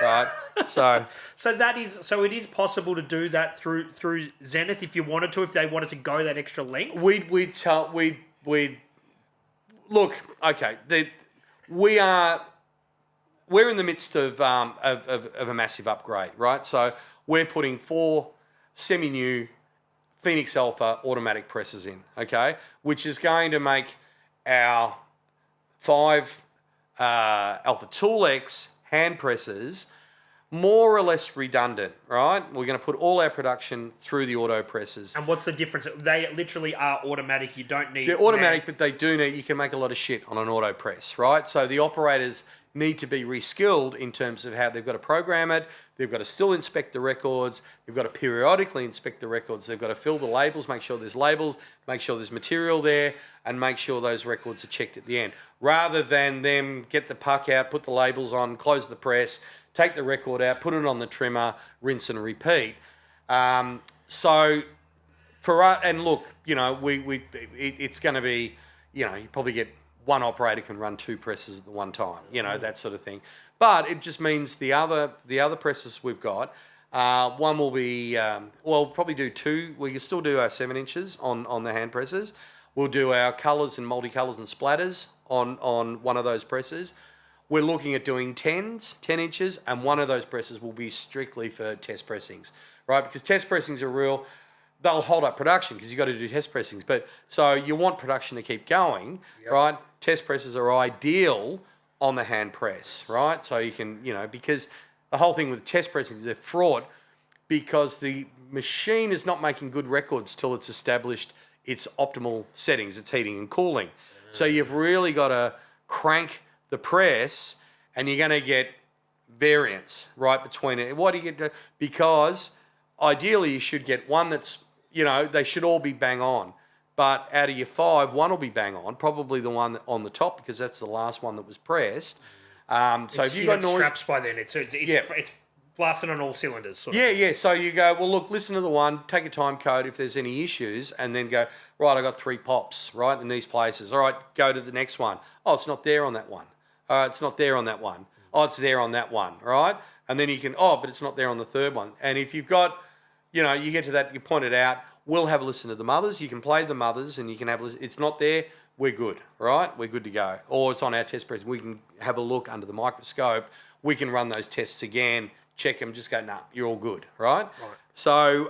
right? So it is possible to do that through Zenith if you wanted to, if they wanted to go that extra length. we'd look. Okay, we're in the midst of a massive upgrade, right? So we're putting 4 semi-new Phoenix Alpha automatic presses in, okay, which is going to make our 5 Alpha Tool X hand presses more or less redundant, right? We're going to put all our production through the auto presses. And what's the difference? They literally are automatic. You don't need... They're automatic, but they do need... You can make a lot of shit on an auto press, right? So the operators need to be reskilled in terms of how they've got to program it. They've got to still inspect the records. They've got to periodically inspect the records. They've got to fill the labels, make sure there's labels, make sure there's material there, and make sure those records are checked at the end. Rather than them get the puck out, put the labels on, close the press, take the record out, put it on the trimmer, rinse and repeat. So for us, and look, you know, it's going to be, you know, you probably get one operator can run 2 presses at the one time, you know, that sort of thing. But it just means the other presses we've got, one will be, well, probably do 2. We can still do our 7 inches on the hand presses. We'll do our colours and multicolours and splatters on one of those presses. We're looking at doing 10 inches, and one of those presses will be strictly for test pressings, right? Because test pressings are real, they'll hold up production because you've got to do test pressings. But so you want production to keep going, right? Test presses are ideal on the hand press, right? So you can, you know, because the whole thing with test pressings is they're fraught because the machine is not making good records till it's established its optimal settings, its heating and cooling. So you've really got to crank the press, and you're going to get variance right between it. What do you get? Because ideally you should get one that's, you know, they should all be bang on. But out of your 5, one will be bang on, probably the one on the top because that's the last one that was pressed. So if you've got noise... straps by then, it's blasting on all cylinders. Sort of. Yeah. So you go, well, look, listen to the one, take a time code if there's any issues, and then go, right, I got 3 pops, right, in these places. All right, go to the next one. Oh, it's not there on that one. All right, it's not there on that one. Oh, it's there on that one, right? And then you can, but it's not there on the third one. And if you've got, you know, you get to that, you point it out, we'll have a listen to the mothers. You can play the mothers and you can have a listen. It's not there, we're good, right? We're good to go. Or it's on our test press. We can have a look under the microscope. We can run those tests again, check them, just go, nah, you're all good, right? So,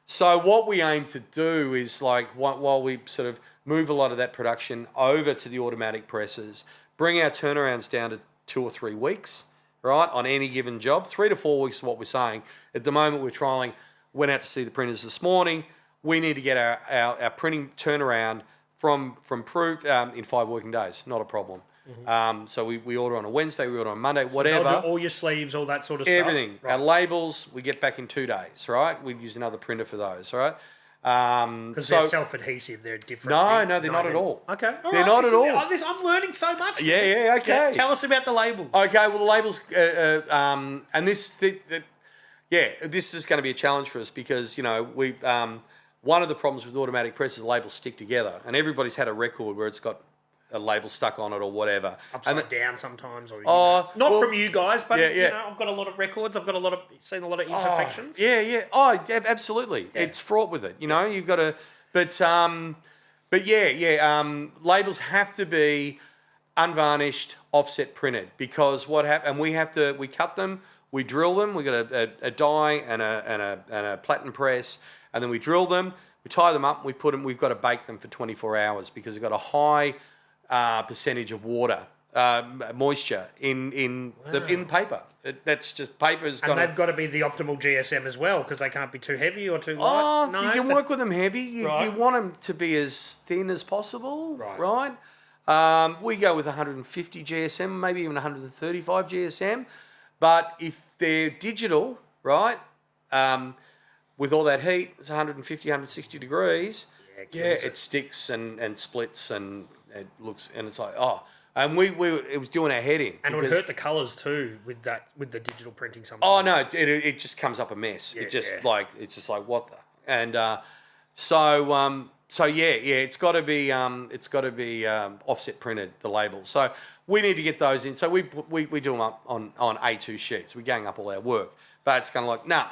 so what we aim to do is like, while we sort of move a lot of that production over to the automatic presses, bring our turnarounds down to 2 or 3 weeks, right, on any given job. 3 to 4 weeks is what we're saying. At the moment, we're trialling. Went out to see the printers this morning. We need to get our printing turnaround from proof in 5 working days. Not a problem. So we order on a Wednesday, we order on Monday, whatever. They'll do all your sleeves, all that sort of stuff. Everything. Right. Our labels, we get back in 2 days, right? We use another printer for those, right? Because they're self-adhesive, they're different. No, they're not at all. Okay. They're not at all. I'm learning so much. Yeah, okay. Yeah, tell us about the labels. Okay, well, the labels, and this is going to be a challenge for us because, you know, one of the problems with automatic presses, the labels stick together, and everybody's had a record where it's got a label stuck on it or whatever. Upside down sometimes, or from you guys, but yeah. You know, I've got a lot of records. I've got seen a lot of imperfections. Absolutely. Yeah. It's fraught with it. You know, you've got to, labels have to be unvarnished, offset printed because what happens, and we cut them, we drill them. We got a die and a platen press, and then we drill them. We tie them up. We've got to bake them for 24 hours because they've got a high percentage of water, moisture in paper. That's just paper's got. And they've got to be the optimal GSM as well because they can't be too heavy or too light. No, you can work with them heavy. You want them to be as thin as possible, right? We go with 150 GSM, maybe even 135 GSM. But if they're digital, right, with all that heat, it's 150, 160 degrees. It sticks and splits and it looks, and it's like, And it was doing our head in. And it would hurt the colours too with the digital printing sometimes. Oh no, it just comes up a mess. It's just like what the and it's got to be offset printed, the labels. So we need to get those in. So we do them up on A2 sheets. We're gang up all our work, but it's kind of like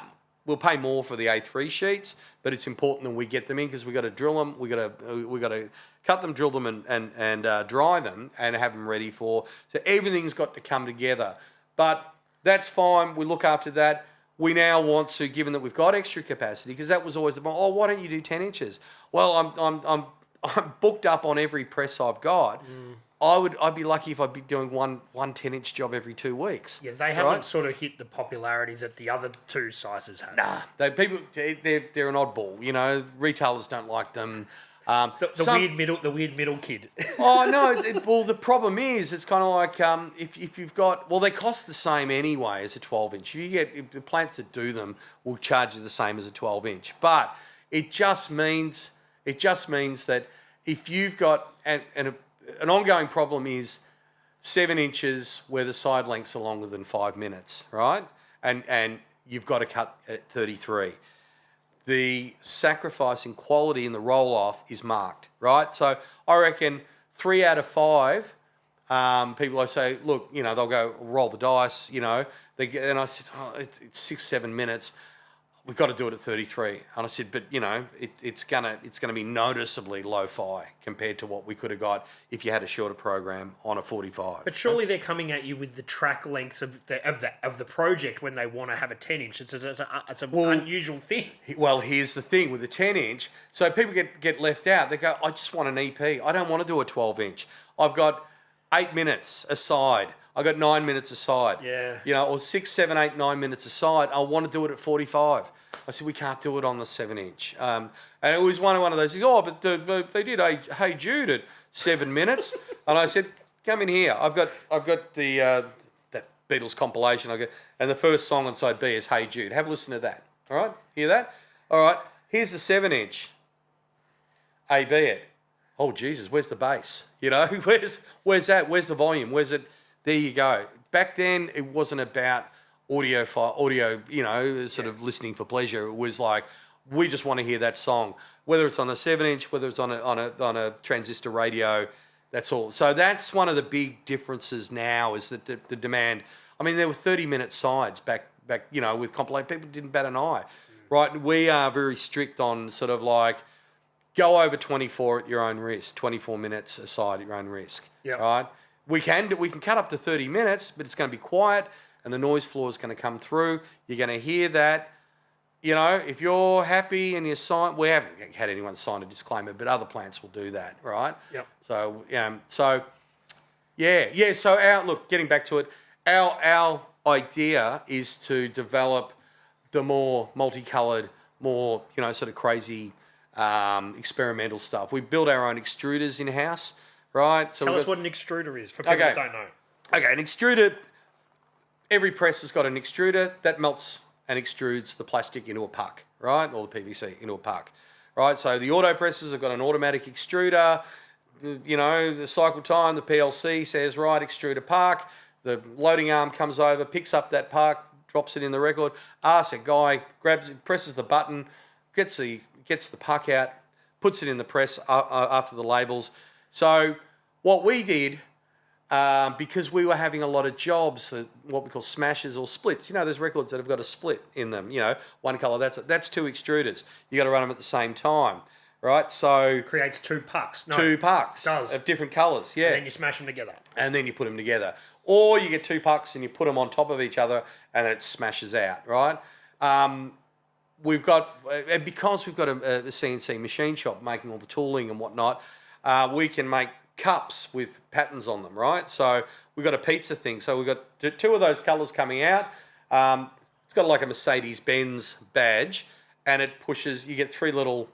we'll pay more for the A3 sheets, but it's important that we get them in because we got to drill them. We got to cut them, drill them, and dry them, and have them ready for. So everything's got to come together. But that's fine. We look after that. We now want to, given that we've got extra capacity, because that was always the why don't you do 10 inches? Well, I'm booked up on every press I've got. I'd be lucky if I'd be doing one 10-inch job every 2 weeks. Yeah, they haven't sort of hit the popularity that the other two sizes have. Nah, they're an oddball. You know, retailers don't like them. The weird middle kid. Oh no! Well, the problem is it's kind of like if you've got they cost the same anyway as a 12-inch. If the plants that do them will charge you the same as a 12-inch, but it just means that if you've got an ongoing problem is 7 inches where the side lengths are longer than 5 minutes, right? And you've got to cut at 33. The sacrifice in quality in the roll-off is marked, right? So I reckon 3 out of 5 people I say, look, you know, they'll go roll the dice, you know. And I said, it's 6-7 minutes. We've got to do it at 33. And I said, but, you know, it's gonna be noticeably lo-fi compared to what we could have got if you had a shorter program on a 45. But surely they're coming at you with the track lengths of the project when they want to have a 10-inch. It's an unusual thing. Well, here's the thing with the 10-inch. So people get left out. They go, I just want an EP. I don't want to do a 12-inch. I've got 8 minutes aside. I got 9 minutes aside. Yeah. You know, or 6, 7, 8, 9 minutes aside. I want to do it at 45. I said, we can't do it on the 7-inch. And it was one of those things, but they did Hey Jude at 7 minutes. And I said, come in here. I've got the that Beatles compilation. And the first song on side B is Hey Jude. Have a listen to that. All right? Hear that? All right. Here's the 7-inch. A-B it. Oh, Jesus, where's the bass? You know, where's that? Where's the volume? Where's it? There you go. Back then, it wasn't about audio, you know, sort of listening for pleasure. It was like, we just want to hear that song, whether it's on a 7-inch, whether it's on a transistor radio. That's all. So that's one of the big differences now is that the demand. I mean, there were 30-minute sides back, you know, with compilation. People didn't bat an eye, right? We are very strict on sort of like go over 24 at your own risk, 24 minutes aside at your own risk, right? We can cut up to 30 minutes, but it's going to be quiet and the noise floor is going to come through. You're going to hear that. You know, if you're happy and you sign, we haven't had anyone sign a disclaimer, but other plants will do that, right? Yep. So, So getting back to it, our idea is to develop the more multicoloured, more, you know, sort of crazy experimental stuff. We build our own extruders in-house. Right. So tell us what an extruder is for people that don't know. Okay, an extruder. Every press has got an extruder that melts and extrudes the plastic into a puck, right, or the PVC into a puck, right. So the auto presses have got an automatic extruder. You know, the cycle time, the PLC says right, extrude a puck. The loading arm comes over, picks up that puck, drops it in the record. Asks a guy, grabs it, presses the button, gets the puck out, puts it in the press after the labels. So what we did, because we were having a lot of jobs, what we call smashes or splits. You know, there's records that have got a split in them. You know, one colour, that's 2 extruders. You got to run them at the same time, right? So creates 2 pucks. No, 2 pucks does. Of different colours, yeah. And then you smash them together. And then you put them together. Or you get 2 pucks and you put them on top of each other and then it smashes out, right? We've got, and because we've got a CNC machine shop making all the tooling and whatnot, we can make cups with patterns on them, right? So we've got a pizza thing. So we've got 2 of those colours coming out. It's got like a Mercedes-Benz badge and it pushes, you get 3 little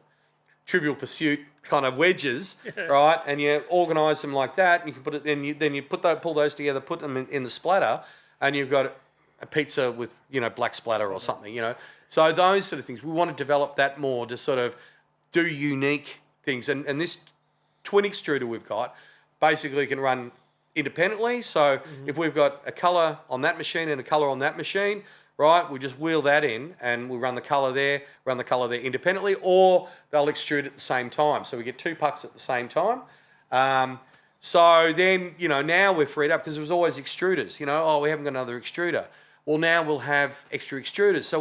Trivial Pursuit kind of wedges, right? And you organise them like that and you can put it, then you pull those together, put them in the splatter and you've got a pizza with, you know, black splatter or something, you know. So those sort of things. We want to develop that more to sort of do unique things. And this twin extruder we've got basically can run independently. So if we've got a colour on that machine and a colour on that machine, right, we just wheel that in and we run the colour there independently, or they'll extrude at the same time. So we get 2 pucks at the same time. So then, now we're freed up because there was always extruders. We haven't got another extruder. Well, now we'll have extra extruders. So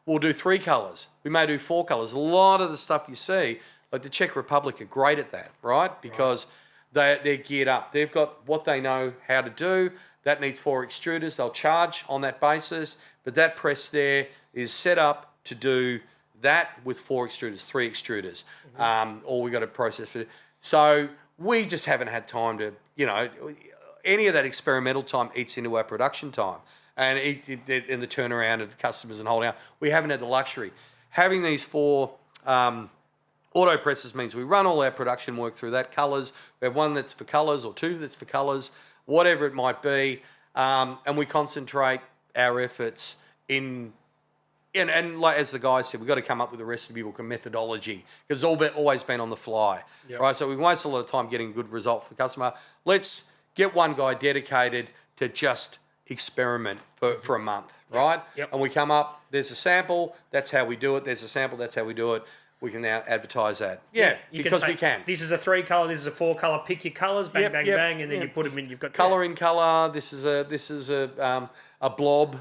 we'll do 3 colours. We may do 4 colours. A lot of the stuff you see, like the Czech Republic are great at that, right? Because they're geared up. They've got what they know how to do. That needs 4 extruders. They'll charge on that basis. But that press there is set up to do that with 4 extruders, 3 extruders. All we got to process for. So we just haven't had time to, any of that experimental time eats into our production time. And in the turnaround of the customers and holding out. We haven't had the luxury. Having these 4 auto presses means we run all our production work through that, colours. We have 1 that's for colours or 2 that's for colours, whatever it might be. And we concentrate our efforts and like as the guy said, we've got to come up with a recipe book and methodology because it's always been on the fly, right? So we waste a lot of time getting a good result for the customer. Let's get one guy dedicated to just experiment for a month, right? And we come up, there's a sample, that's how we do it. There's a sample, that's how we do it. We can now advertise that. Because we can. This is a 3 colour, this is a 4 colour. Pick your colours, bang, bang, and then you put them in. You've got colour in colour. This is a blob,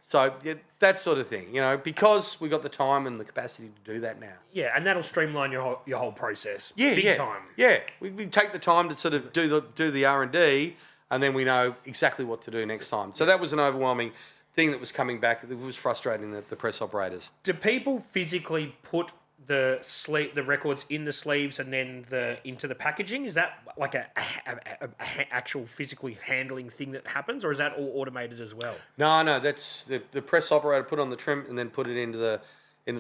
So that sort of thing, because we got the time and the capacity to do that now. Yeah, and that'll streamline your whole process. Big time. Yeah, we take the time to sort of do the R&D, and then we know exactly what to do next time. So that was an overwhelming thing that was coming back. It was frustrating the press operators. Do people physically put the records in the sleeves and then into the packaging? Is that like a actual physically handling thing that happens, or is that all automated as well? No, that's the press operator put on the trim and then put it into the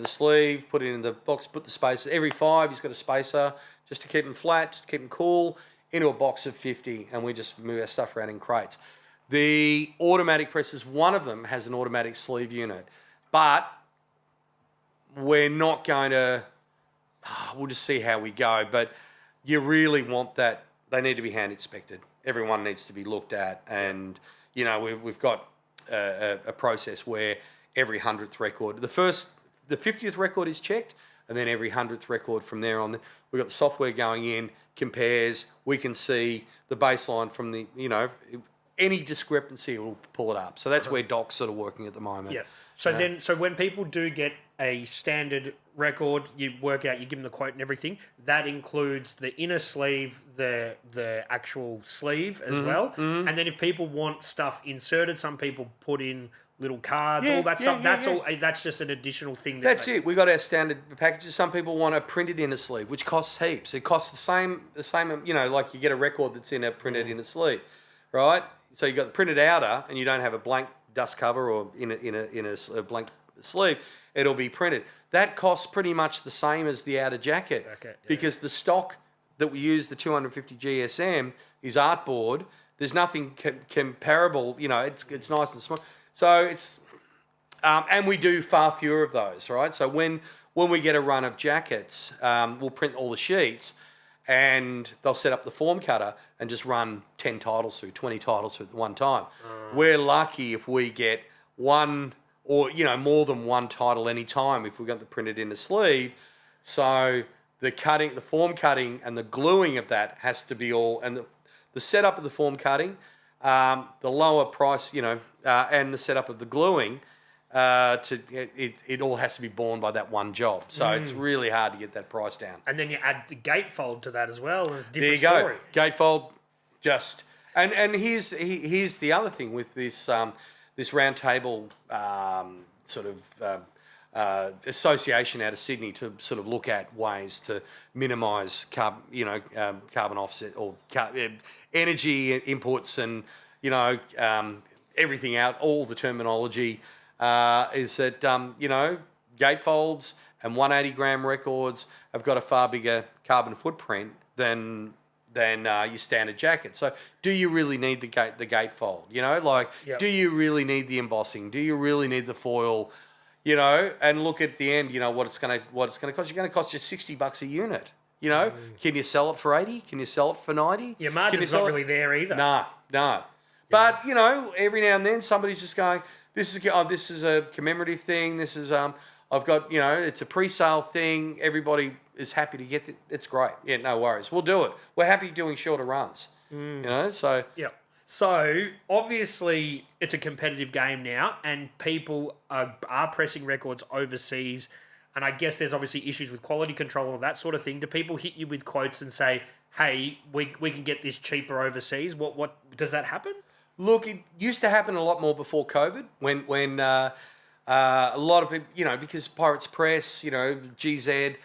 sleeve, put it in the box, put the spacer. Every 5, he's got a spacer just to keep them flat, just to keep them cool, into a box of 50, and we just move our stuff around in crates. The automatic presses, one of them has an automatic sleeve unit, but we're not going to, we'll just see how we go, but you really want that. They need to be hand inspected. Everyone needs to be looked at, and, we've got a process where every 100th record, the 50th record is checked, and then every 100th record from there on, we've got the software going in, compares, we can see the baseline from the, any discrepancy, it will pull it up. So that's where Doc's sort of working at the moment. Yeah. So when people do get a standard record, you work out, you give them the quote and everything. That includes the inner sleeve, the actual sleeve as well. And then if people want stuff inserted, some people put in little cards, all that stuff. That's just an additional thing. That's it. We got our standard packages. Some people want a printed inner sleeve, which costs heaps. It costs the same. Like you get a record that's in a printed inner sleeve, right? So you got the printed outer, and you don't have a blank dust cover or in a blank sleeve. It'll be printed. That costs pretty much the same as the outer jacket, because the stock that we use, the 250 GSM, is artboard. There's nothing comparable. It's nice and small. So it's, and we do far fewer of those, right? So when we get a run of jackets, we'll print all the sheets, and they'll set up the form cutter and just run 10 titles through, 20 titles through at one time. We're lucky if we get one or, more than one title any time if we've got the printed in the sleeve. So the form cutting and the gluing of that has to be all, and the setup of the form cutting, the lower price, and the setup of the gluing, it all has to be borne by that one job. So it's really hard to get that price down. And then you add the gatefold to that as well. And it's a there you story. Go. Gatefold, just and here's the other thing with this this round table association out of Sydney to sort of look at ways to minimise carbon offset or energy inputs and everything out, all the terminology. Is that, gatefolds and 180-gram records have got a far bigger carbon footprint than your standard jacket. So do you really need the gatefold? Do you really need the embossing? Do you really need the foil? And look at the end, what it's going to cost. You're going to cost you $60 a unit. You know, can you sell it for 80? Can you sell it for 90? Your margin's not really there either. No. But, you know, every now and then somebody's just going, this is a commemorative thing. This is, I've got, you know, it's a pre-sale thing. Everybody is happy to get it. It's great. Yeah, no worries. We'll do it. We're happy doing shorter runs, you know, so. Yeah. So, obviously, it's a competitive game now, and people are pressing records overseas, and I guess there's obviously issues with quality control or that sort of thing. Do people hit you with quotes and say, hey, we can get this cheaper overseas? What does that happen? Look, it used to happen a lot more before COVID when a lot of people, you know, because Pirates Press, you know, GZ,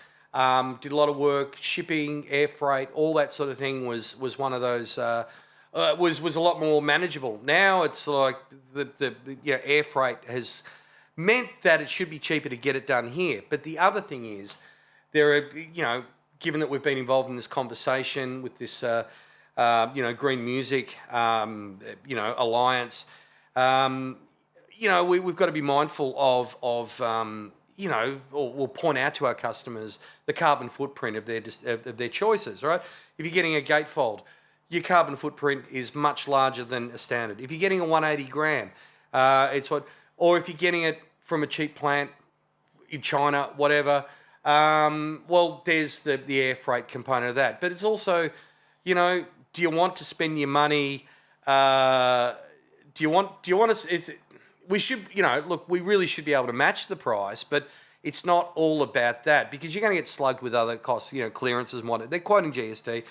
did a lot of work, shipping, air freight, all that sort of thing was one of those... was a lot more manageable. Now it's like the you know, air freight has meant that it should be cheaper to get it done here. But the other thing is, there are, you know, given that we've been involved in this conversation with this you know, green music you know, alliance, you know, we've got to be mindful of you know, or we'll point out to our customers the carbon footprint of their choices. Right? If you're getting a gatefold, your carbon footprint is much larger than a standard. If you're getting a 180 gram, or if you're getting it from a cheap plant in China, whatever, well, there's the air freight component of that. But it's also, you know, do you want to spend your money? Do you want to? We should, you know, look, we really should be able to match the price, but it's not all about that, because you're going to get slugged with other costs, you know, clearances and whatnot. They're quoting GST.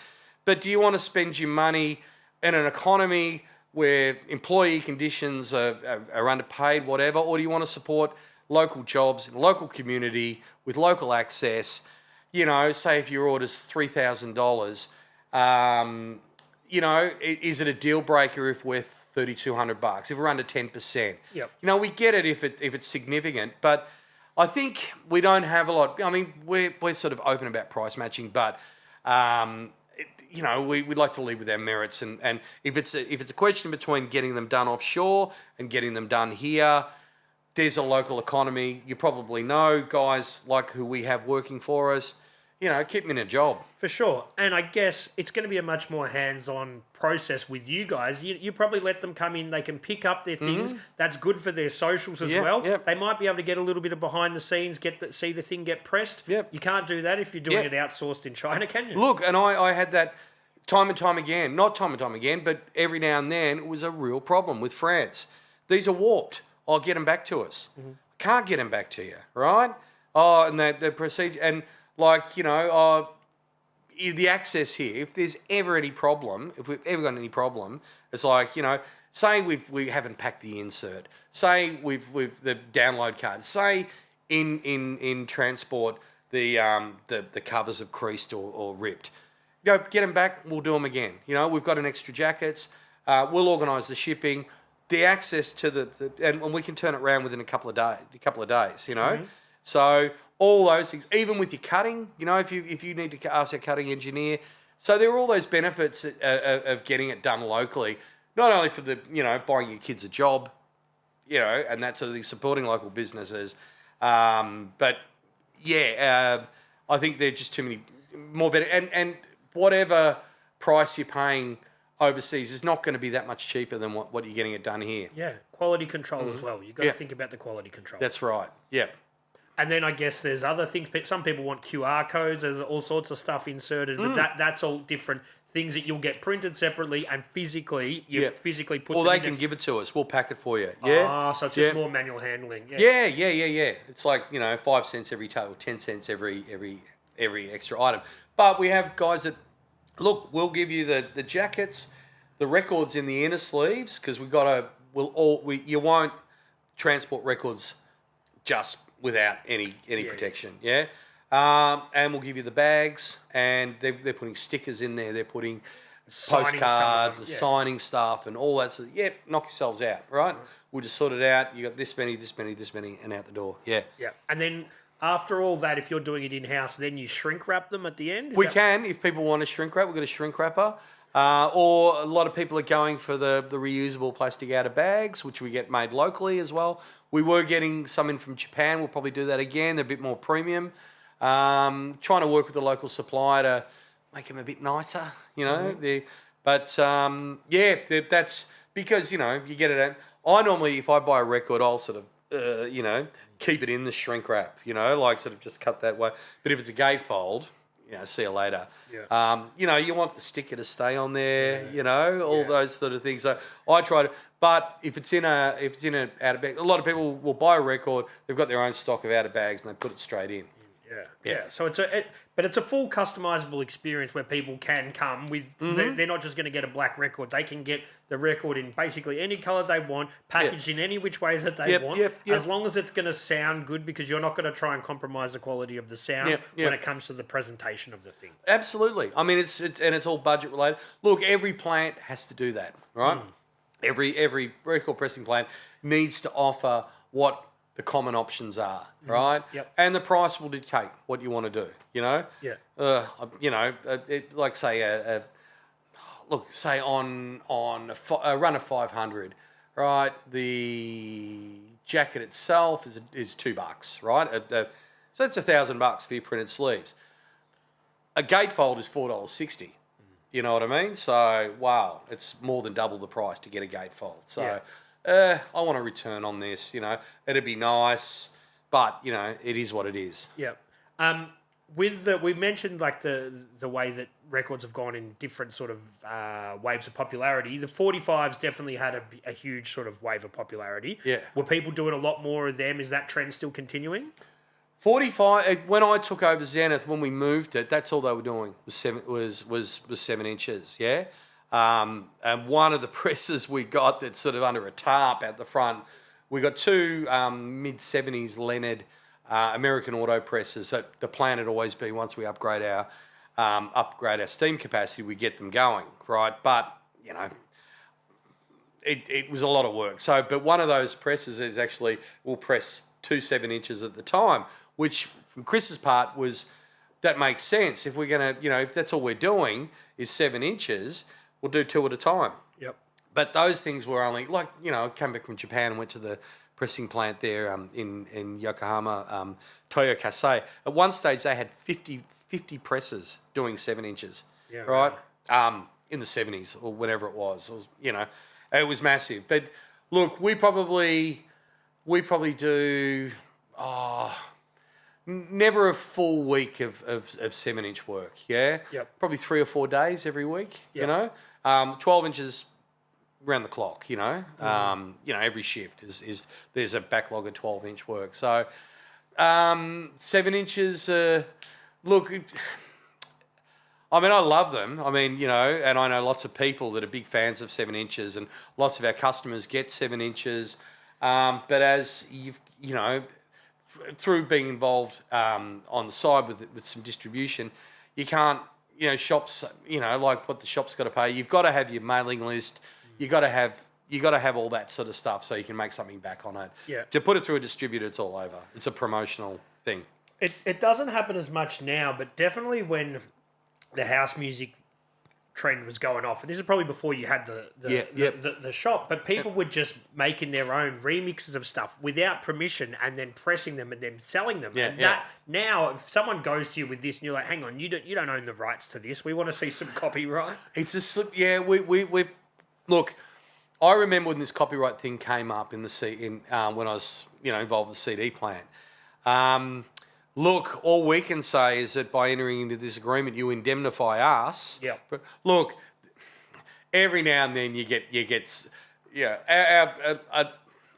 But do you want to spend your money in an economy where employee conditions are underpaid, whatever, or do you want to support local jobs in a local community with local access? You know, say if your order's $3,000, you know, is it a deal breaker if we're $3,200? If we're under 10%, Yep. You know, we get it if it's significant, but I think we don't have a lot. I mean, we're sort of open about price matching, but. You know, we'd like to lead with our merits, and if it's a question between getting them done offshore and getting them done here, there's a local economy. You probably know guys like who we have working for us. You know, keep them in a job. For sure. And I guess it's going to be a much more hands-on process with you guys. You probably let them come in, they can pick up their things. That's good for their socials as well. Yep. They might be able to get a little bit of behind the scenes, see the thing get pressed. Yep. You can't do that if you're doing it outsourced in China, can you? Look, and I had that time and time again. Not time and time again, but every now and then it was a real problem with France. These are warped. I'll get them back to us. Can't get them back to you, right? Oh, and the procedure... And like, you know, the access here, if there's ever any problem, if we've ever got any problem, it's like, you know, say we haven't packed the insert, say we've the download card, say in transport the covers have creased or ripped. You know, get them back, we'll do them again. You know, we've got an extra jackets, we'll organise the shipping, the access to and we can turn it around within a couple of days, you know. So all those things, even with your cutting, you know, if you need to ask a cutting engineer. So there are all those benefits of getting it done locally, not only for the, you know, buying your kids a job, you know, and that sort of thing, supporting local businesses. But yeah, I think there are just too many more better. And whatever price you're paying overseas is not going to be that much cheaper than what you're getting it done here. Yeah, quality control as well. You've got to think about the quality control. That's right, yeah. And then I guess there's other things. Some people want QR codes. There's all sorts of stuff inserted, but that's all different things that you'll get printed separately and physically physically put. Or they can give it to us. We'll pack it for you. Yeah. So it's just more manual handling. Yeah. It's like, you know, 5 cents every total, 10 cents every extra item. But we have guys that look. We'll give you the jackets, the records in the inner sleeves, because you won't transport records just without any protection, and we'll give you the bags, and they're putting stickers in there, they're putting postcards and signing stuff and all that. So, knock yourselves out, right? We'll just sort it out. You got this many, and out the door. Yeah. And then after all that, if you're doing it in-house, then you shrink wrap them at the end? We can, if people want to shrink wrap, we've got a shrink wrapper. Or a lot of people are going for the reusable plastic outer bags, which we get made locally as well. We were getting some in from Japan. We'll probably do that again. They're a bit more premium. Trying to work with the local supplier to make them a bit nicer, you know. That's because, you know, you get it out. I normally, if I buy a record, I'll sort of, you know, keep it in the shrink wrap, you know, like sort of just cut that way. But if it's a gatefold, you know, see you later. Yeah. You know, you want the sticker to stay on there, you know, all those sort of things. So I try to, but if it's in a outer bag, a lot of people will buy a record, they've got their own stock of outer bags and they put it straight in. Yeah. So but it's a full customizable experience where people can come with. They're not just going to get a black record. They can get the record in basically any color they want, packaged in any which way that they want, as long as it's going to sound good. Because you're not going to try and compromise the quality of the sound when it comes to the presentation of the thing. Absolutely. I mean, it's all budget related. Look, every plant has to do that, right? Every record pressing plant needs to offer what the common options are, right? And the price will dictate what you want to do, you know? You know, like say say on a run of 500, right? The jacket itself is $2, right? So that's $1,000 for your printed sleeves. A gatefold is $4.60. You know what I mean? So wow, it's more than double the price to get a gatefold. So. I want a return on this, you know. It'd be nice, but, you know, it is what it is. Yeah. We mentioned, like, the way that records have gone in different sort of waves of popularity. The 45s definitely had a huge sort of wave of popularity. Yeah. Were people doing a lot more of them? Is that trend still continuing? 45, when I took over Zenith, when we moved it, that's all they were doing was 7 inches, yeah? And one of the presses we got that's sort of under a tarp at the front, we got two mid-70s Leonard American auto presses. So the plan had always been once we upgrade our steam capacity, we get them going, right? But, you know, it was a lot of work. So, but one of those presses is actually, we'll press 2 7 inches at the time, which from Chris's part was, that makes sense. If we're going to, you know, if that's all we're doing is 7 inches, we'll do 2 at a time. Yep. But those things were only, like, you know, I came back from Japan and went to the pressing plant there in Yokohama, Toyo Kasei. At one stage, they had 50 presses doing 7 inches, right? In the 70s or whatever it was. You know, it was massive. But look, we probably do never a full week of 7 inch work, yeah? Probably 3 or 4 days every week, you know? 12 inches round the clock, you know? You know, every shift is there's a backlog of 12 inch work. So 7 inches, look, I mean, I love them. I mean, you know, and I know lots of people that are big fans of 7 inches, and lots of our customers get 7 inches. But as you know, through being involved on the side with some distribution, you can't, you know, shops, you know, like what the shop's got to pay. You've got to have your mailing list. You got to have all that sort of stuff so you can make something back on it. Yeah. To put it through a distributor, it's all over. It's a promotional thing. It doesn't happen as much now, but definitely when the house music trend was going off, and this is probably before you had the shop, but people were just making their own remixes of stuff without permission and then pressing them and then selling them. That now, if someone goes to you with this and you're like, hang on, you don't own the rights to this, we want to see some copyright. It's a slip. Yeah, we look. I remember when this copyright thing came up when I was, you know, involved with the CD plant. Look, all we can say is that by entering into this agreement, you indemnify us. Yeah. But look, every now and then you get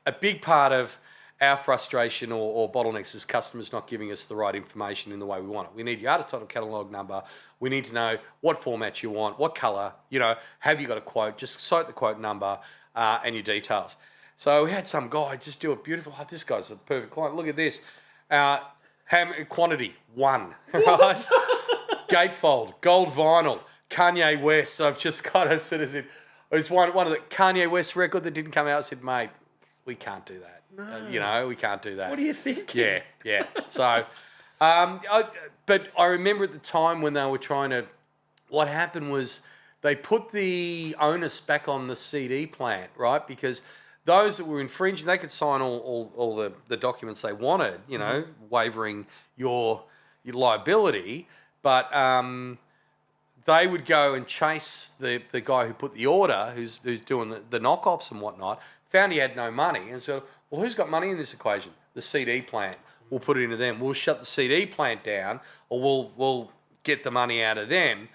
a big part of our frustration or bottlenecks is customers not giving us the right information in the way we want it. We need your artist title catalogue number. We need to know what format you want, what colour, you know, have you got a quote? Just cite the quote number and your details. So we had some guy just do a beautiful, this guy's a perfect client. Look at this. Quantity 1, right? Gatefold, gold vinyl, Kanye West. So I've just got a citizen. It was one of the Kanye West record that didn't come out. I said, mate, we can't do that. No. You know, we can't do that. What are you thinking? Yeah. So, but I remember at the time when they were trying to, what happened was they put the onus back on the CD plant, right? Because those that were infringing, they could sign all the documents they wanted, you know, waiving your liability, but they would go and chase the guy who put the order, who's doing the knockoffs and whatnot, found he had no money, and so, well, who's got money in this equation? The CD plant. We'll put it into them. We'll shut the CD plant down, or we'll get the money out of them.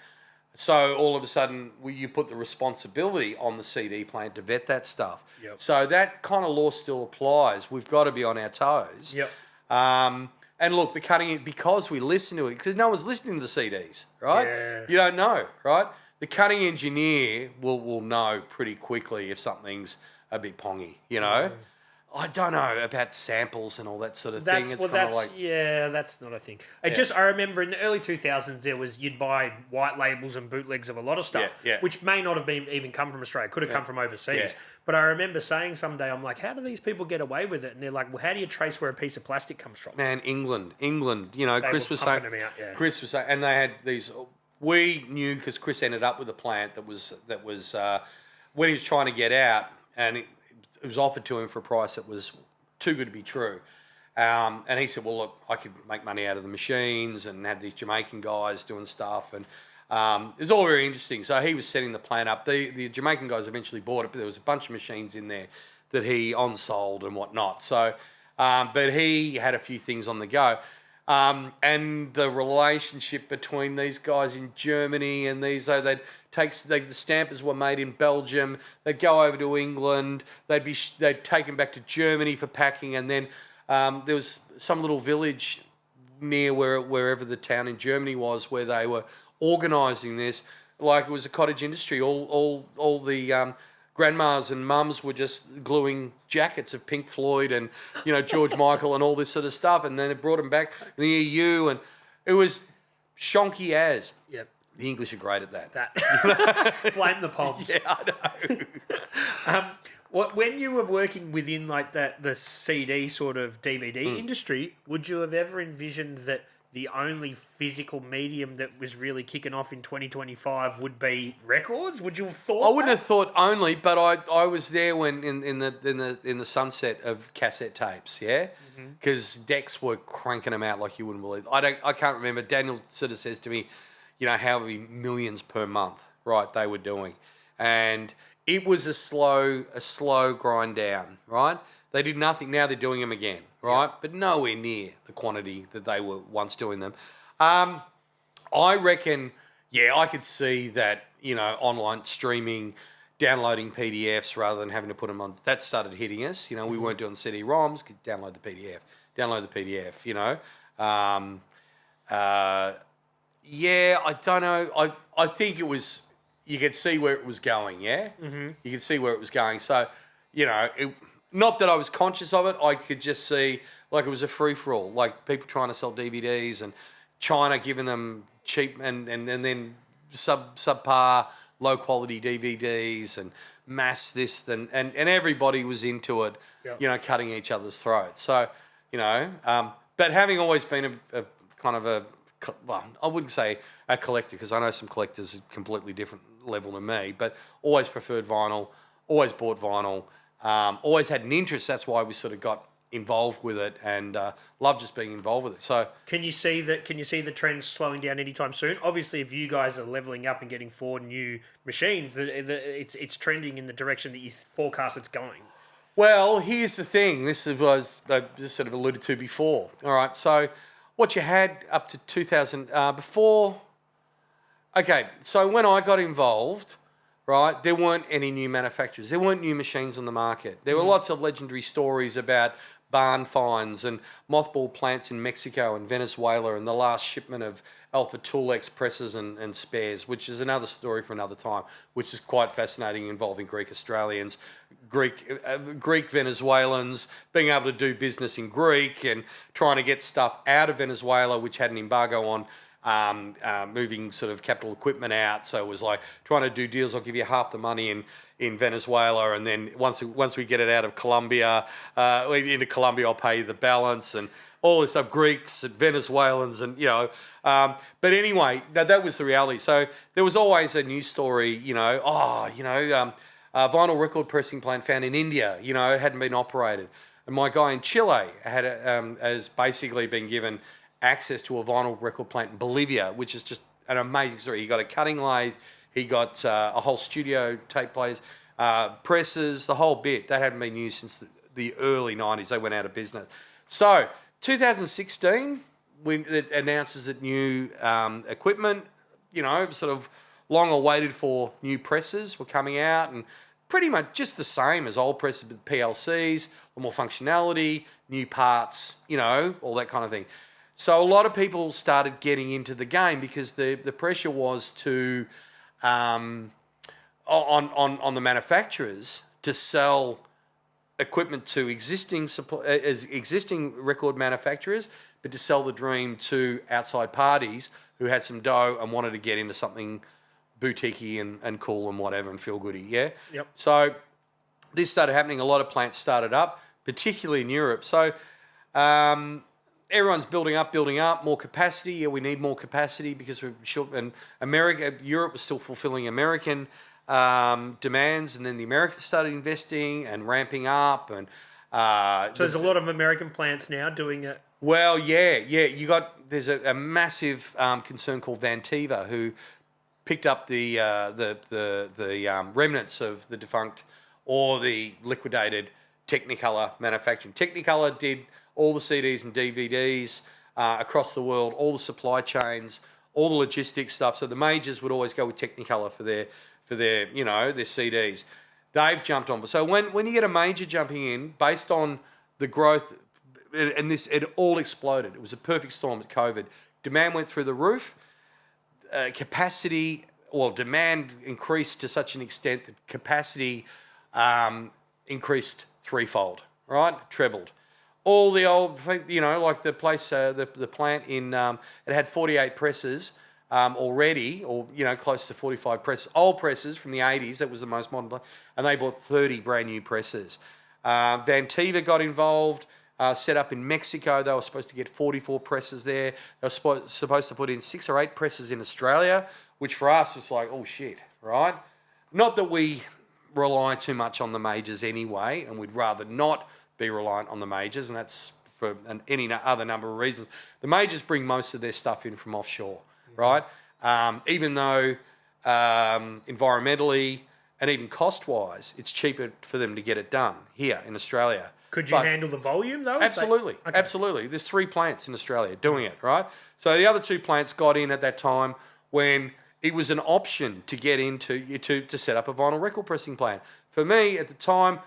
So all of a sudden, you put the responsibility on the CD plant to vet that stuff. Yep. So that kind of law still applies. We've got to be on our toes. Yep. And look, the cutting edge, because we listen to it, because no one's listening to the CDs, right? Yeah. You don't know, right? The cutting engineer will know pretty quickly if something's a bit pongy, you know? I don't know about samples and all that sort of thing. It's kind of like... Yeah, that's not a thing. I remember in the early 2000s, you'd buy white labels and bootlegs of a lot of stuff, which may not have even come from Australia. Could have come from overseas. Yeah. But I remember saying someday, I'm like, how do these people get away with it? And they're like, well, how do you trace where a piece of plastic comes from? Man, England, you know, Chris was saying... Chris was saying... And they had these... We knew, because Chris ended up with a plant that was when he was trying to get out, and it was offered to him for a price that was too good to be true. And he said, well, look, I could make money out of the machines, and had these Jamaican guys doing stuff. And it was all very interesting. So he was setting the plant up. The Jamaican guys eventually bought it, but there was a bunch of machines in there that he on-sold and whatnot. So, but he had a few things on the go. And the relationship between these guys in Germany and these, so the stampers were made in Belgium. They'd go over to England. They'd take them back to Germany for packing, and then there was some little village near wherever the town in Germany was, where they were organising this like it was a cottage industry. All the grandmas and mums were just gluing jackets of Pink Floyd and, you know, George Michael and all this sort of stuff, and then they brought them back in the EU, and it was shonky as. Yep. The English are great at that. Blame the Poms. Yeah, I know. When you were working within like the CD sort of DVD industry, would you have ever envisioned that the only physical medium that was really kicking off in 2025 would be records? Would you have thought? I wouldn't have thought only, but I was there when in the sunset of cassette tapes, yeah, because decks were cranking them out like you wouldn't believe. I can't remember. Daniel sort of says to me, you know, how many millions per month, right? They were doing, and it was a slow grind down, right? They did nothing. Now they're doing them again, right? Yep. But nowhere near the quantity that they were once doing them. I reckon, I could see that, you know, online streaming, downloading PDFs rather than having to put them on. That started hitting us. You know, we weren't doing CD-ROMs. Could download the PDF, you know. I don't know. I think it was, you could see where it was going, yeah? Mm-hmm. You could see where it was going. So, you know, not that I was conscious of it. I could just see, like, it was a free-for-all. Like, people trying to sell DVDs and China giving them cheap and then subpar, low-quality DVDs and mass this. And everybody was into it, you know, cutting each other's throats. So, you know, but having always been a kind of a, well, I wouldn't say a collector, because I know some collectors are completely different level to me, but always preferred vinyl, always bought vinyl, always had an interest. That's why we sort of got involved with it, and love just being involved with it. So can you see the trend slowing down anytime soon? Obviously, if you guys are leveling up and getting 4 new machines, it's trending in the direction that you forecast it's going. Well, here's the thing. This was just sort of alluded to before. All right, so what you had up to 2000 before. Okay, so when I got involved, right, there weren't any new manufacturers. There weren't new machines on the market. There were lots of legendary stories about barn finds and mothball plants in Mexico and Venezuela and the last shipment of Alpha Tool X presses and spares, which is another story for another time, which is quite fascinating, involving Greek Australians, Greek Venezuelans, being able to do business in Greek and trying to get stuff out of Venezuela, which had an embargo on moving sort of capital equipment out. So it was like trying to do deals. I'll give you half the money in Venezuela, and then once we get it out of Colombia, into Colombia, I'll pay you the balance, and all this stuff. Greeks and Venezuelans, and you know. But anyway, that was the reality. So there was always a news story. You know, vinyl record pressing plant found in India. You know, it hadn't been operated, and my guy in Chile has basically been given access to a vinyl record plant in Bolivia, which is just an amazing story. He got a cutting lathe, he got a whole studio, tape players, presses, the whole bit. That hadn't been used since the early 90s. They went out of business. So 2016, it announces that new equipment, sort of long awaited for new presses were coming out, and pretty much just the same as old presses with PLCs, more functionality, new parts, all that kind of thing. So a lot of people started getting into the game because the pressure was to on the manufacturers to sell equipment to existing record manufacturers, but to sell the dream to outside parties who had some dough and wanted to get into something boutique-y and cool and whatever and feel goody, yeah? Yep. So this started happening. A lot of plants started up, particularly in Europe. So everyone's building up, more capacity. Yeah, we need more capacity because we're short. And Europe was still fulfilling American demands, and then the Americans started investing and ramping up. And so there's a lot of American plants now doing it. Well, yeah. There's a massive concern called Vantiva who picked up the remnants of the defunct or the liquidated Technicolor manufacturing. Technicolor did all the CDs and DVDs across the world, all the supply chains, all the logistics stuff. So the majors would always go with Technicolor for their their CDs. They've jumped on. So when you get a major jumping in based on the growth, and it all exploded. It was a perfect storm at COVID. Demand went through the roof. Demand increased to such an extent that capacity increased threefold, right? Trebled. All the old, like the place, the plant in, it had 48 presses already, or, close to 45 presses, old presses from the 80s, that was the most modern plant, and they bought 30 brand new presses. Vantiva got involved, set up in Mexico. They were supposed to get 44 presses there. They were supposed to put in 6 or 8 presses in Australia, which for us is like, oh shit, right? Not that we rely too much on the majors anyway, and we'd rather not be reliant on the majors, and that's for any other number of reasons. The majors bring most of their stuff in from offshore, right? Even though environmentally and even cost-wise, it's cheaper for them to get it done here in Australia. Could you handle the volume, though? Absolutely. Okay. Absolutely. There's 3 plants in Australia doing it, right? So the other 2 plants got in at that time when it was an option to get into to set up a vinyl record pressing plant. For me, at the time,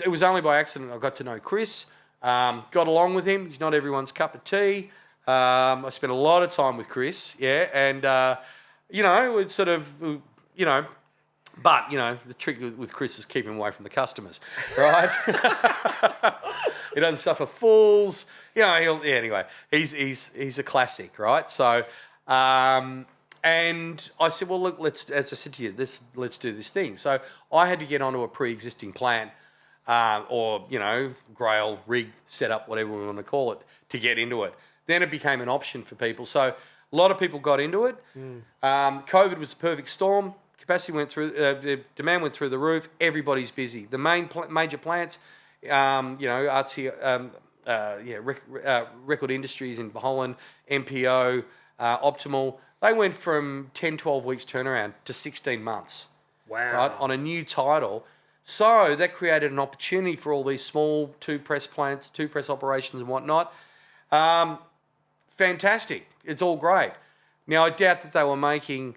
it was only by accident I got to know Chris, got along with him. He's not everyone's cup of tea. I spent a lot of time with Chris, yeah, and, it's sort of, but, the trick with Chris is keeping him away from the customers, right? He doesn't suffer fools. Anyway, he's a classic, right? So, and I said, well, look, as I said to you, let's do this thing. So I had to get onto a pre-existing plant, or, grail, rig, setup, whatever we want to call it, to get into it. Then it became an option for people. So a lot of people got into it. COVID was a perfect storm. Capacity went through, the demand went through the roof. Everybody's busy. The major plants, Record Industries in Holland, MPO, Optimal, they went from 10, 12 weeks turnaround to 16 months. Wow. Right, on a new title. So that created an opportunity for all these small 2-press plants, 2-press operations and whatnot. Fantastic. It's all great. Now, I doubt that they were making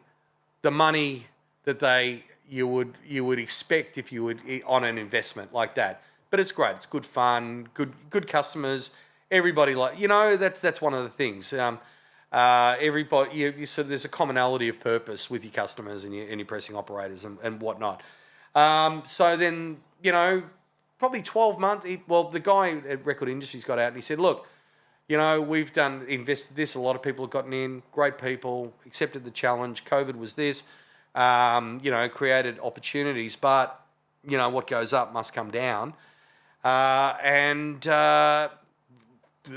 the money that you would expect if you would on an investment like that. But it's great. It's good fun, good customers. Everybody that's one of the things. Everybody, so there's a commonality of purpose with your customers and your pressing operators and whatnot. So then, probably 12 months. The guy at Record Industries got out and he said, look, we've invested this. A lot of people have gotten in. Great people, accepted the challenge. COVID was this. Created opportunities, but what goes up must come down.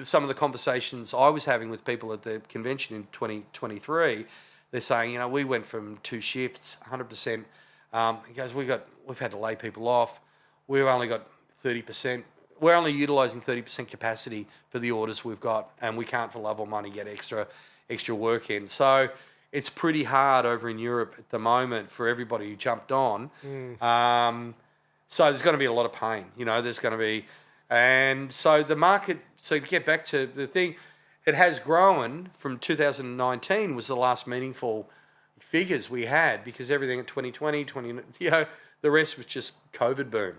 Some of the conversations I was having with people at the convention in 2023, they're saying, we went from 2 shifts, 100%. He goes, we've had to lay people off. We've only got 30% we're only utilising 30% capacity for the orders we've got, and we can't for love or money get extra work in. So it's pretty hard over in Europe at the moment for everybody who jumped on. So there's going to be a lot of pain, there's going to be, and so the market, so to get back to the thing, it has grown from 2019 was the last meaningful figures we had, because everything in 2020, the rest was just COVID boom.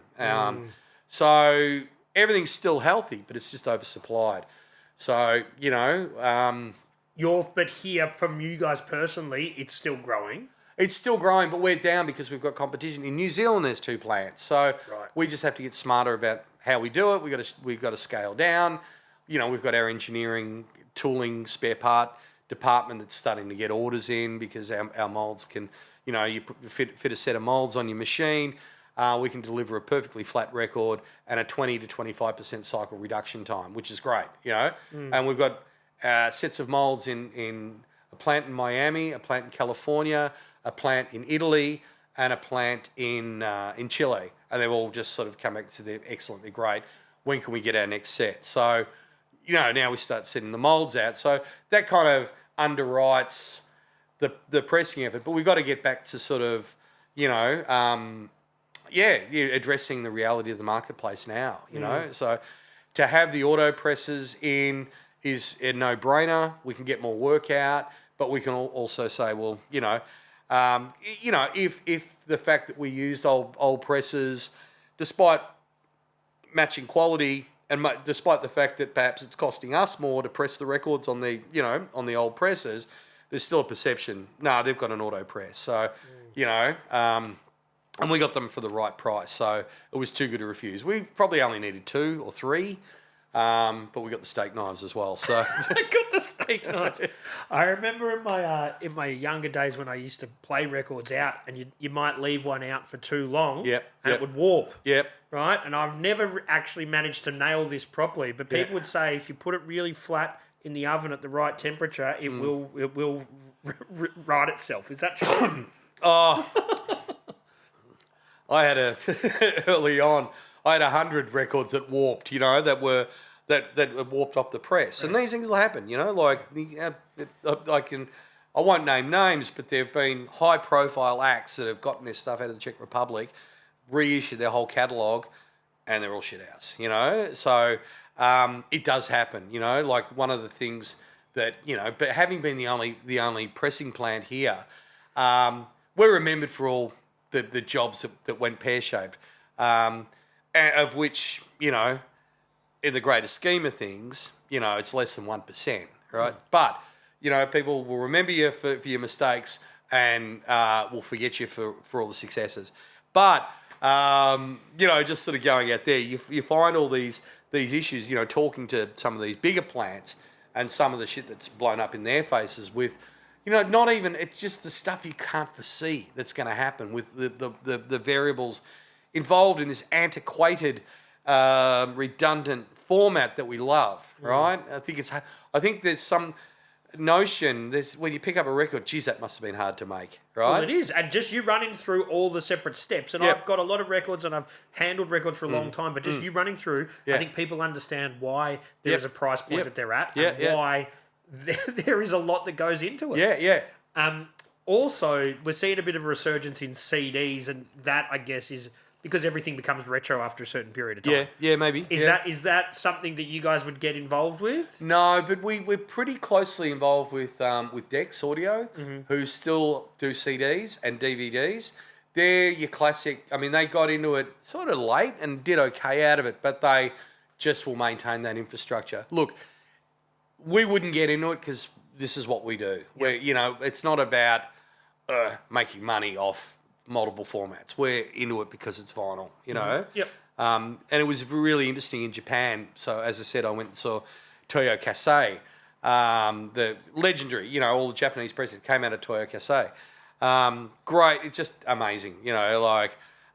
So everything's still healthy, but it's just oversupplied. So, But here, from you guys personally, it's still growing. It's still growing, but we're down because we've got competition. In New Zealand, there's 2 plants. So we just have to get smarter about how we do it. We've got to scale down. We've got our engineering, tooling, spare part department that's starting to get orders in, because our molds can, you fit a set of molds on your machine. We can deliver a perfectly flat record and a 20 to 25% cycle reduction time, which is great, And we've got sets of molds in a plant in Miami, a plant in California, a plant in Italy, and a plant in Chile. And they've all just sort of come back to they're excellent, they're great. When can we get our next set? So, now we start setting the molds out. So that kind of underwrites the pressing effort. But we've got to get back to sort of, addressing the reality of the marketplace now, So to have the auto presses in is a no-brainer. We can get more work out, but we can also say, well, if the fact that we used old presses, despite matching quality, and despite the fact that perhaps it's costing us more to press the records on the old presses, there's still a perception. No, they've got an auto press, so and we got them for the right price, so it was too good to refuse. We probably only needed 2 or 3. But we got the steak knives as well. So I got the steak knives. I remember in my younger days when I used to play records out, and you might leave one out for too long, and it would warp. Right, and I've never actually managed to nail this properly. But people would say if you put it really flat in the oven at the right temperature, it will right itself. Is that true? I had early on. I had 100 records that warped, that warped off the press. And these things will happen, like I won't name names, but there have been high-profile acts that have gotten their stuff out of the Czech Republic, reissued their whole catalogue, and they're all shit house, So it does happen, like one of the things that, but having been the only pressing plant here, we're remembered for all the jobs that went pear-shaped. Of which, in the greater scheme of things, it's less than 1%, right? But, people will remember you for your mistakes and will forget you for all the successes. But, just sort of going out there, you find all these issues, talking to some of these bigger plants and some of the shit that's blown up in their faces with, not even, it's just the stuff you can't foresee that's going to happen with the variables involved in this antiquated, redundant format that we love, right? I think there's some notion, when you pick up a record, geez, that must have been hard to make, right? Well, it is. And just you running through all the separate steps. And I've got a lot of records and I've handled records for a long time, but just you running through, I think people understand why there is a price point that they're at and why there is a lot that goes into it. Also, we're seeing a bit of a resurgence in CDs, and that, I guess, is because everything becomes retro after a certain period of time. Yeah, maybe. Is that something that you guys would get involved with? No, but we're pretty closely involved with Dex Audio, who still do CDs and DVDs. They're your classic. I mean, they got into it sort of late and did okay out of it, but they just will maintain that infrastructure. Look, we wouldn't get into it because this is what we do. Where it's not about making money off multiple formats. We're into it because it's vinyl, and it was really interesting in Japan. So as I said, I went and saw Toyo Kasei, the legendary, all the Japanese presses came out of Toyo Kasei. Great, it's just amazing,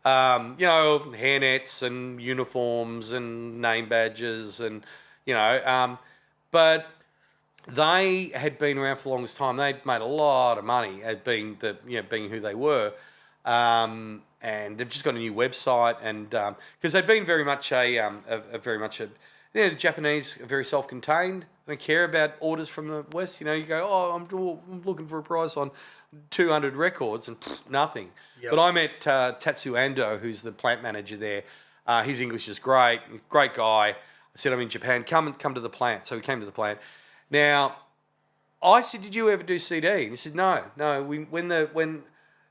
hairnets and uniforms and name badges and, but they had been around for the longest time. They'd made a lot of money at being who they were. and they've just got a new website, and because they've been very much the Japanese are very self-contained. They don't care about orders from the West. You go, I'm looking for a price on 200 records, and nothing. Yep. But I met Tatsu Ando, who's the plant manager there. His English is great guy. I said, I'm in Japan, come to the plant. So we came to the plant. Now, I said, did you ever do CD? And he said, no.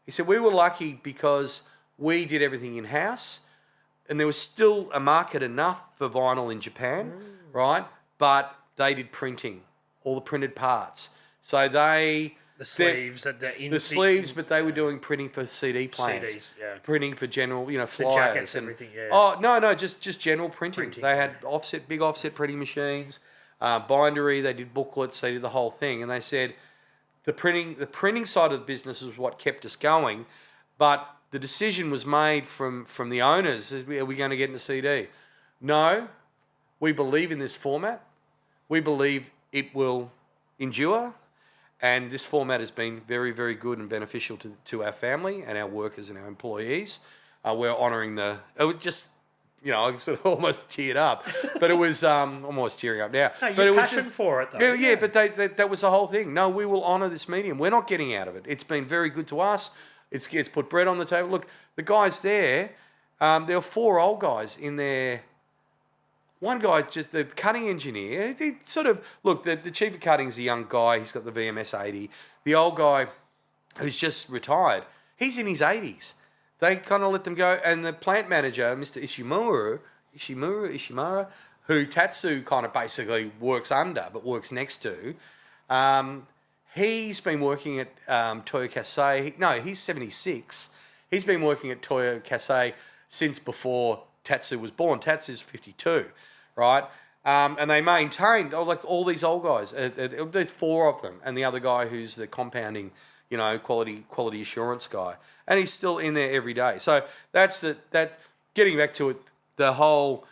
He said, we were lucky because we did everything in-house, and there was still a market enough for vinyl in Japan, right? But they did printing, all the printed parts. So the sleeves, but they were doing printing for CD plants, CDs, yeah. Printing for general, flyers, the jackets, and everything. Yeah. Oh no, just general printing. They had big offset printing machines, bindery. They did booklets. They did the whole thing. And they said the printing side of the business is what kept us going, but the decision was made from the owners: are we going to get into CD? No, we believe in this format. We believe it will endure. And this format has been very, very good and beneficial to our family and our workers and our employees. We're honouring it was just, I sort of almost teared up. But it was, I'm almost tearing up now. No, but it was passion for it, though. Yeah, but that was the whole thing. No, we will honour this medium. We're not getting out of it. It's been very good to us. It's put bread on the table. Look, the guys there were 4 old guys in there. One guy, just the cutting engineer, he sort of, the chief of cutting is a young guy. He's got the VMS 80. The old guy who's just retired, he's in his 80s. They kind of let them go. And the plant manager, Mr. Ishimura, who Tatsu kind of basically works under, but works next to, he's been working at Toyo Kasei. No, he's 76. He's been working at Toyo Kasei since before Tatsu was born. Tatsu's 52, right? And they maintained, all these old guys. There's 4 of them, and the other guy who's the compounding, quality assurance guy, and he's still in there every day. So that's that. Getting back to it, the whole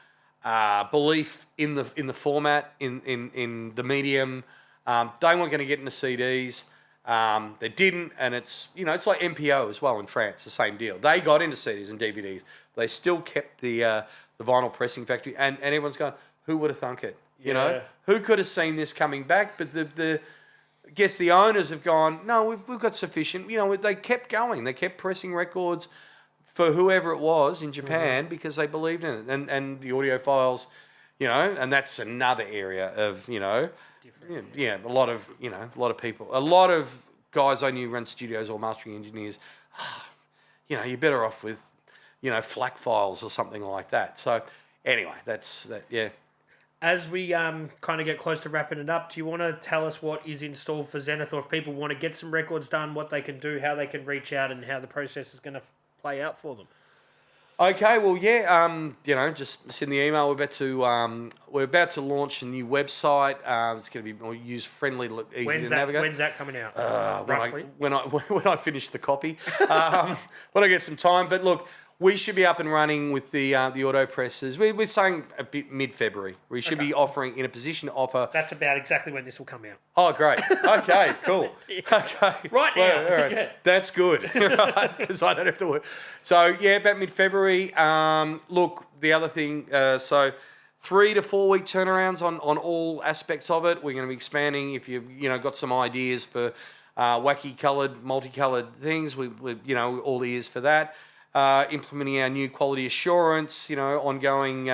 belief in the format, in the medium. They weren't going to get into CDs. They didn't, and it's like MPO as well in France, the same deal. They got into CDs and DVDs. They still kept the vinyl pressing factory, and everyone's going, who would have thunk it? Who could have seen this coming back? But I guess the owners have gone, no, we've got sufficient. They kept going. They kept pressing records for whoever it was in Japan because they believed in it, and the audiophiles, and that's another area of a lot of people, a lot of guys I knew run studios or mastering engineers. You're better off with FLAC files or something like that. So anyway, that's that. Yeah. As we kind of get close to wrapping it up, do you want to tell us what is in store for Zenith, or if people want to get some records done, what they can do, how they can reach out, and how the process is going to play out for them? Okay, well, yeah, just send the email. We're about to launch a new website. It's going to be more user friendly, easy to navigate. When's that coming out? Roughly when I finish the copy, when I get some time. But look, we should be up and running with the auto presses. We're saying a bit mid-February. We should be offering in a position to offer. That's about exactly when this will come out. Oh, great. Okay, cool. Okay, right now. Well, right. Yeah. That's good, right? Because I don't have to work. So yeah, about mid-February. Look, the other thing. So 3 to 4 week turnarounds on all aspects of it. We're going to be expanding. If you've got some ideas for wacky coloured, multicoloured things, we all ears for that. Implementing our new quality assurance, ongoing,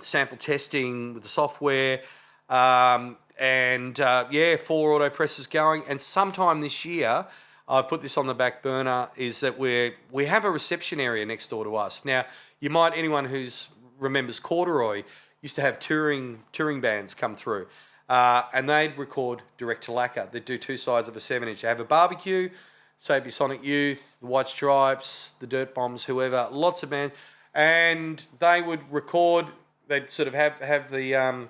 sample testing with the software, and 4 auto presses going. And sometime this year, I've put this on the back burner, is that we have a reception area next door to us. Now, anyone who's remembers Corduroy used to have touring bands come through, and they'd record direct to lacquer. They'd do 2 sides of a 7-inch. They have a barbecue. Say it'd be Sonic Youth, the White Stripes, the Dirt Bombs, whoever, lots of bands, and they would record. They'd sort of have the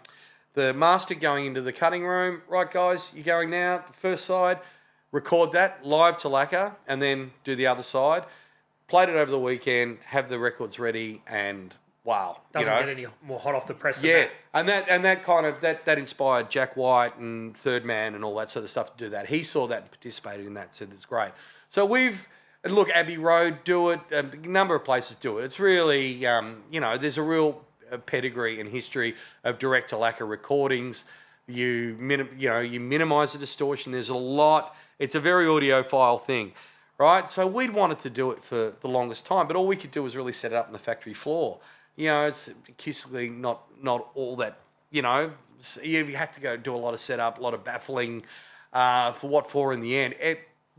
master going into the cutting room. Right, guys, you're going now. The first side, record that live to lacquer, and then do the other side. Played it over the weekend, have the records ready, and wow. Doesn't you know? get any more hot off the press than Yeah, that. and that kind of that inspired Jack White and Third Man and all that sort of stuff to do that. He saw that and participated in that, said it's great. So look, Abbey Road do it. A number of places do it. It's really you know, there's a real pedigree and history of direct to lacquer recordings. You minimise the distortion. There's a lot. It's a very audiophile thing, right? So we'd wanted to do it for the longest time, but all we could do was really set it up on the factory floor. You know, it's acoustically not all that, you know, you have to go do a lot of setup, a lot of baffling for what for in the end.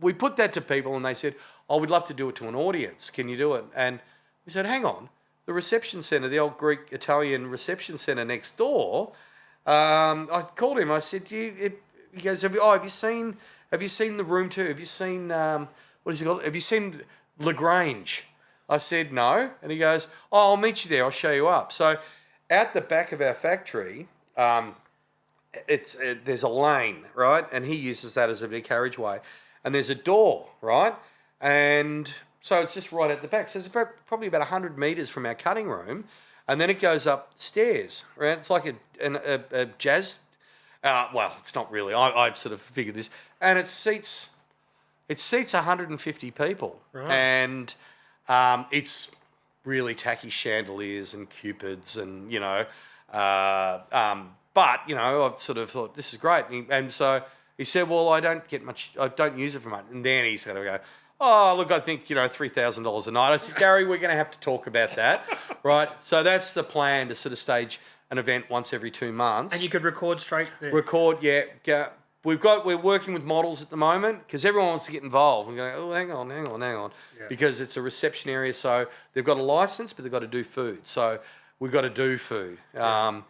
We put that to people and they said, oh, we'd love to do it to an audience. Can you do it? And we said, hang on, the reception centre, the old Greek-Italian reception centre next door, I called him, I said, he goes, have you seen the room too? Have you seen, what is it called? Have you seen LaGrange? I said, no. And he goes, oh, I'll meet you there. I'll show you up. So out the back of our factory, there's a lane, right? And he uses that as a big carriageway. And there's a door, right? And so it's just right at the back. So it's probably about 100 metres from our cutting room. And then it goes upstairs, right? It's like a jazz... well, it's not really. I've sort of figured this. And it seats 150 people. Right. And it's really tacky chandeliers and cupids and, you know... but, you know, I've sort of thought, this is great. And so he said, well, I don't use it for much. And then he's going to go... oh, look, I think, you know, $3,000 a night. I said, Gary, we're going to have to talk about that, right? So that's the plan, to sort of stage an event once every 2 months. And you could record straight there. Record, yeah. We're working with models at the moment because everyone wants to get involved. We're going, oh, hang on. Yeah. Because it's a reception area, so they've got a license, but they've got to do food. So we've got to do food and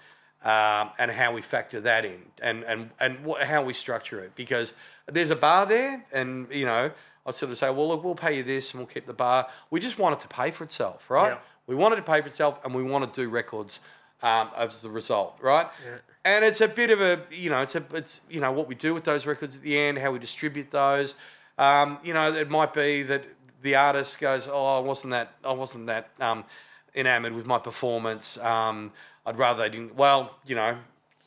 how we factor that in and how we structure it. Because there's a bar there and, you know, I sort of say, well, look, we'll pay you this and we'll keep the bar. We just want it to pay for itself, right? Yeah. We want it to pay for itself and we want to do records as the result, right? Yeah. And it's a bit of a, you know, it's you know, what we do with those records at the end, how we distribute those. You know, it might be that the artist goes, oh, I wasn't that enamoured with my performance. I'd rather they didn't. Well, you know,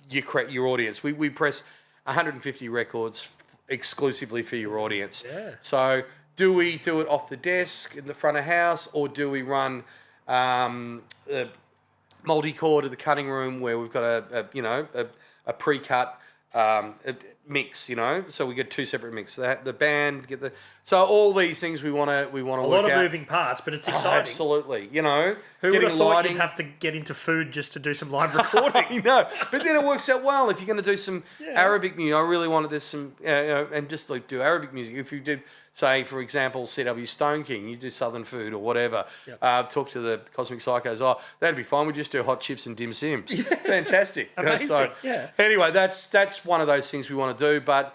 you create your audience. We press 150 records exclusively for your audience. Yeah. So do we do it off the desk in the front of house, or do we run multi-core to the cutting room where we've got a pre-cut mix, you know? So we get 2 separate mixes. The band so all these things we want to work out. A lot of moving parts, but it's exciting. Absolutely, you know. Who would have thought you'd have to get into food just to do some live recording? I know, but then it works out well. If you're going to do some Arabic music, I really wanted this some, you know, and just like do Arabic music. If you did, say, for example, C.W. Stone King, you do Southern food or whatever. Yep. Talk to the Cosmic Psychos. Oh, that'd be fine. We just do hot chips and dim sims. Fantastic. Amazing. So, anyway, that's one of those things we want to do. But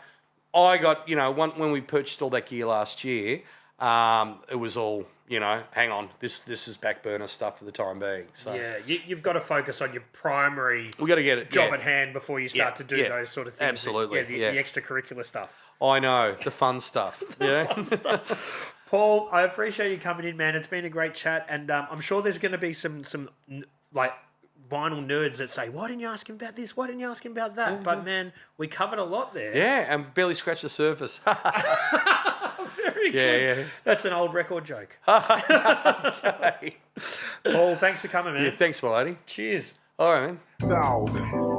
I got, you know, when we purchased all that gear last year, it was all, you know, hang on, this is back burner stuff for the time being. So yeah, you've got to focus on your primary we got to get it job at hand before you start to do those sort of things. Absolutely. The extracurricular stuff. I know, the fun stuff. Yeah. Paul, I appreciate you coming in, man. It's been a great chat, and I'm sure there's going to be some like vinyl nerds that say, why didn't you ask him about this? Why didn't you ask him about that? Mm-hmm. But, man, we covered a lot there. Yeah, and barely scratched the surface. Very good. Yeah. That's an old record joke. Okay. Paul, thanks for coming, man. Yeah, thanks, Maloney. Cheers. All right, man. 1,000.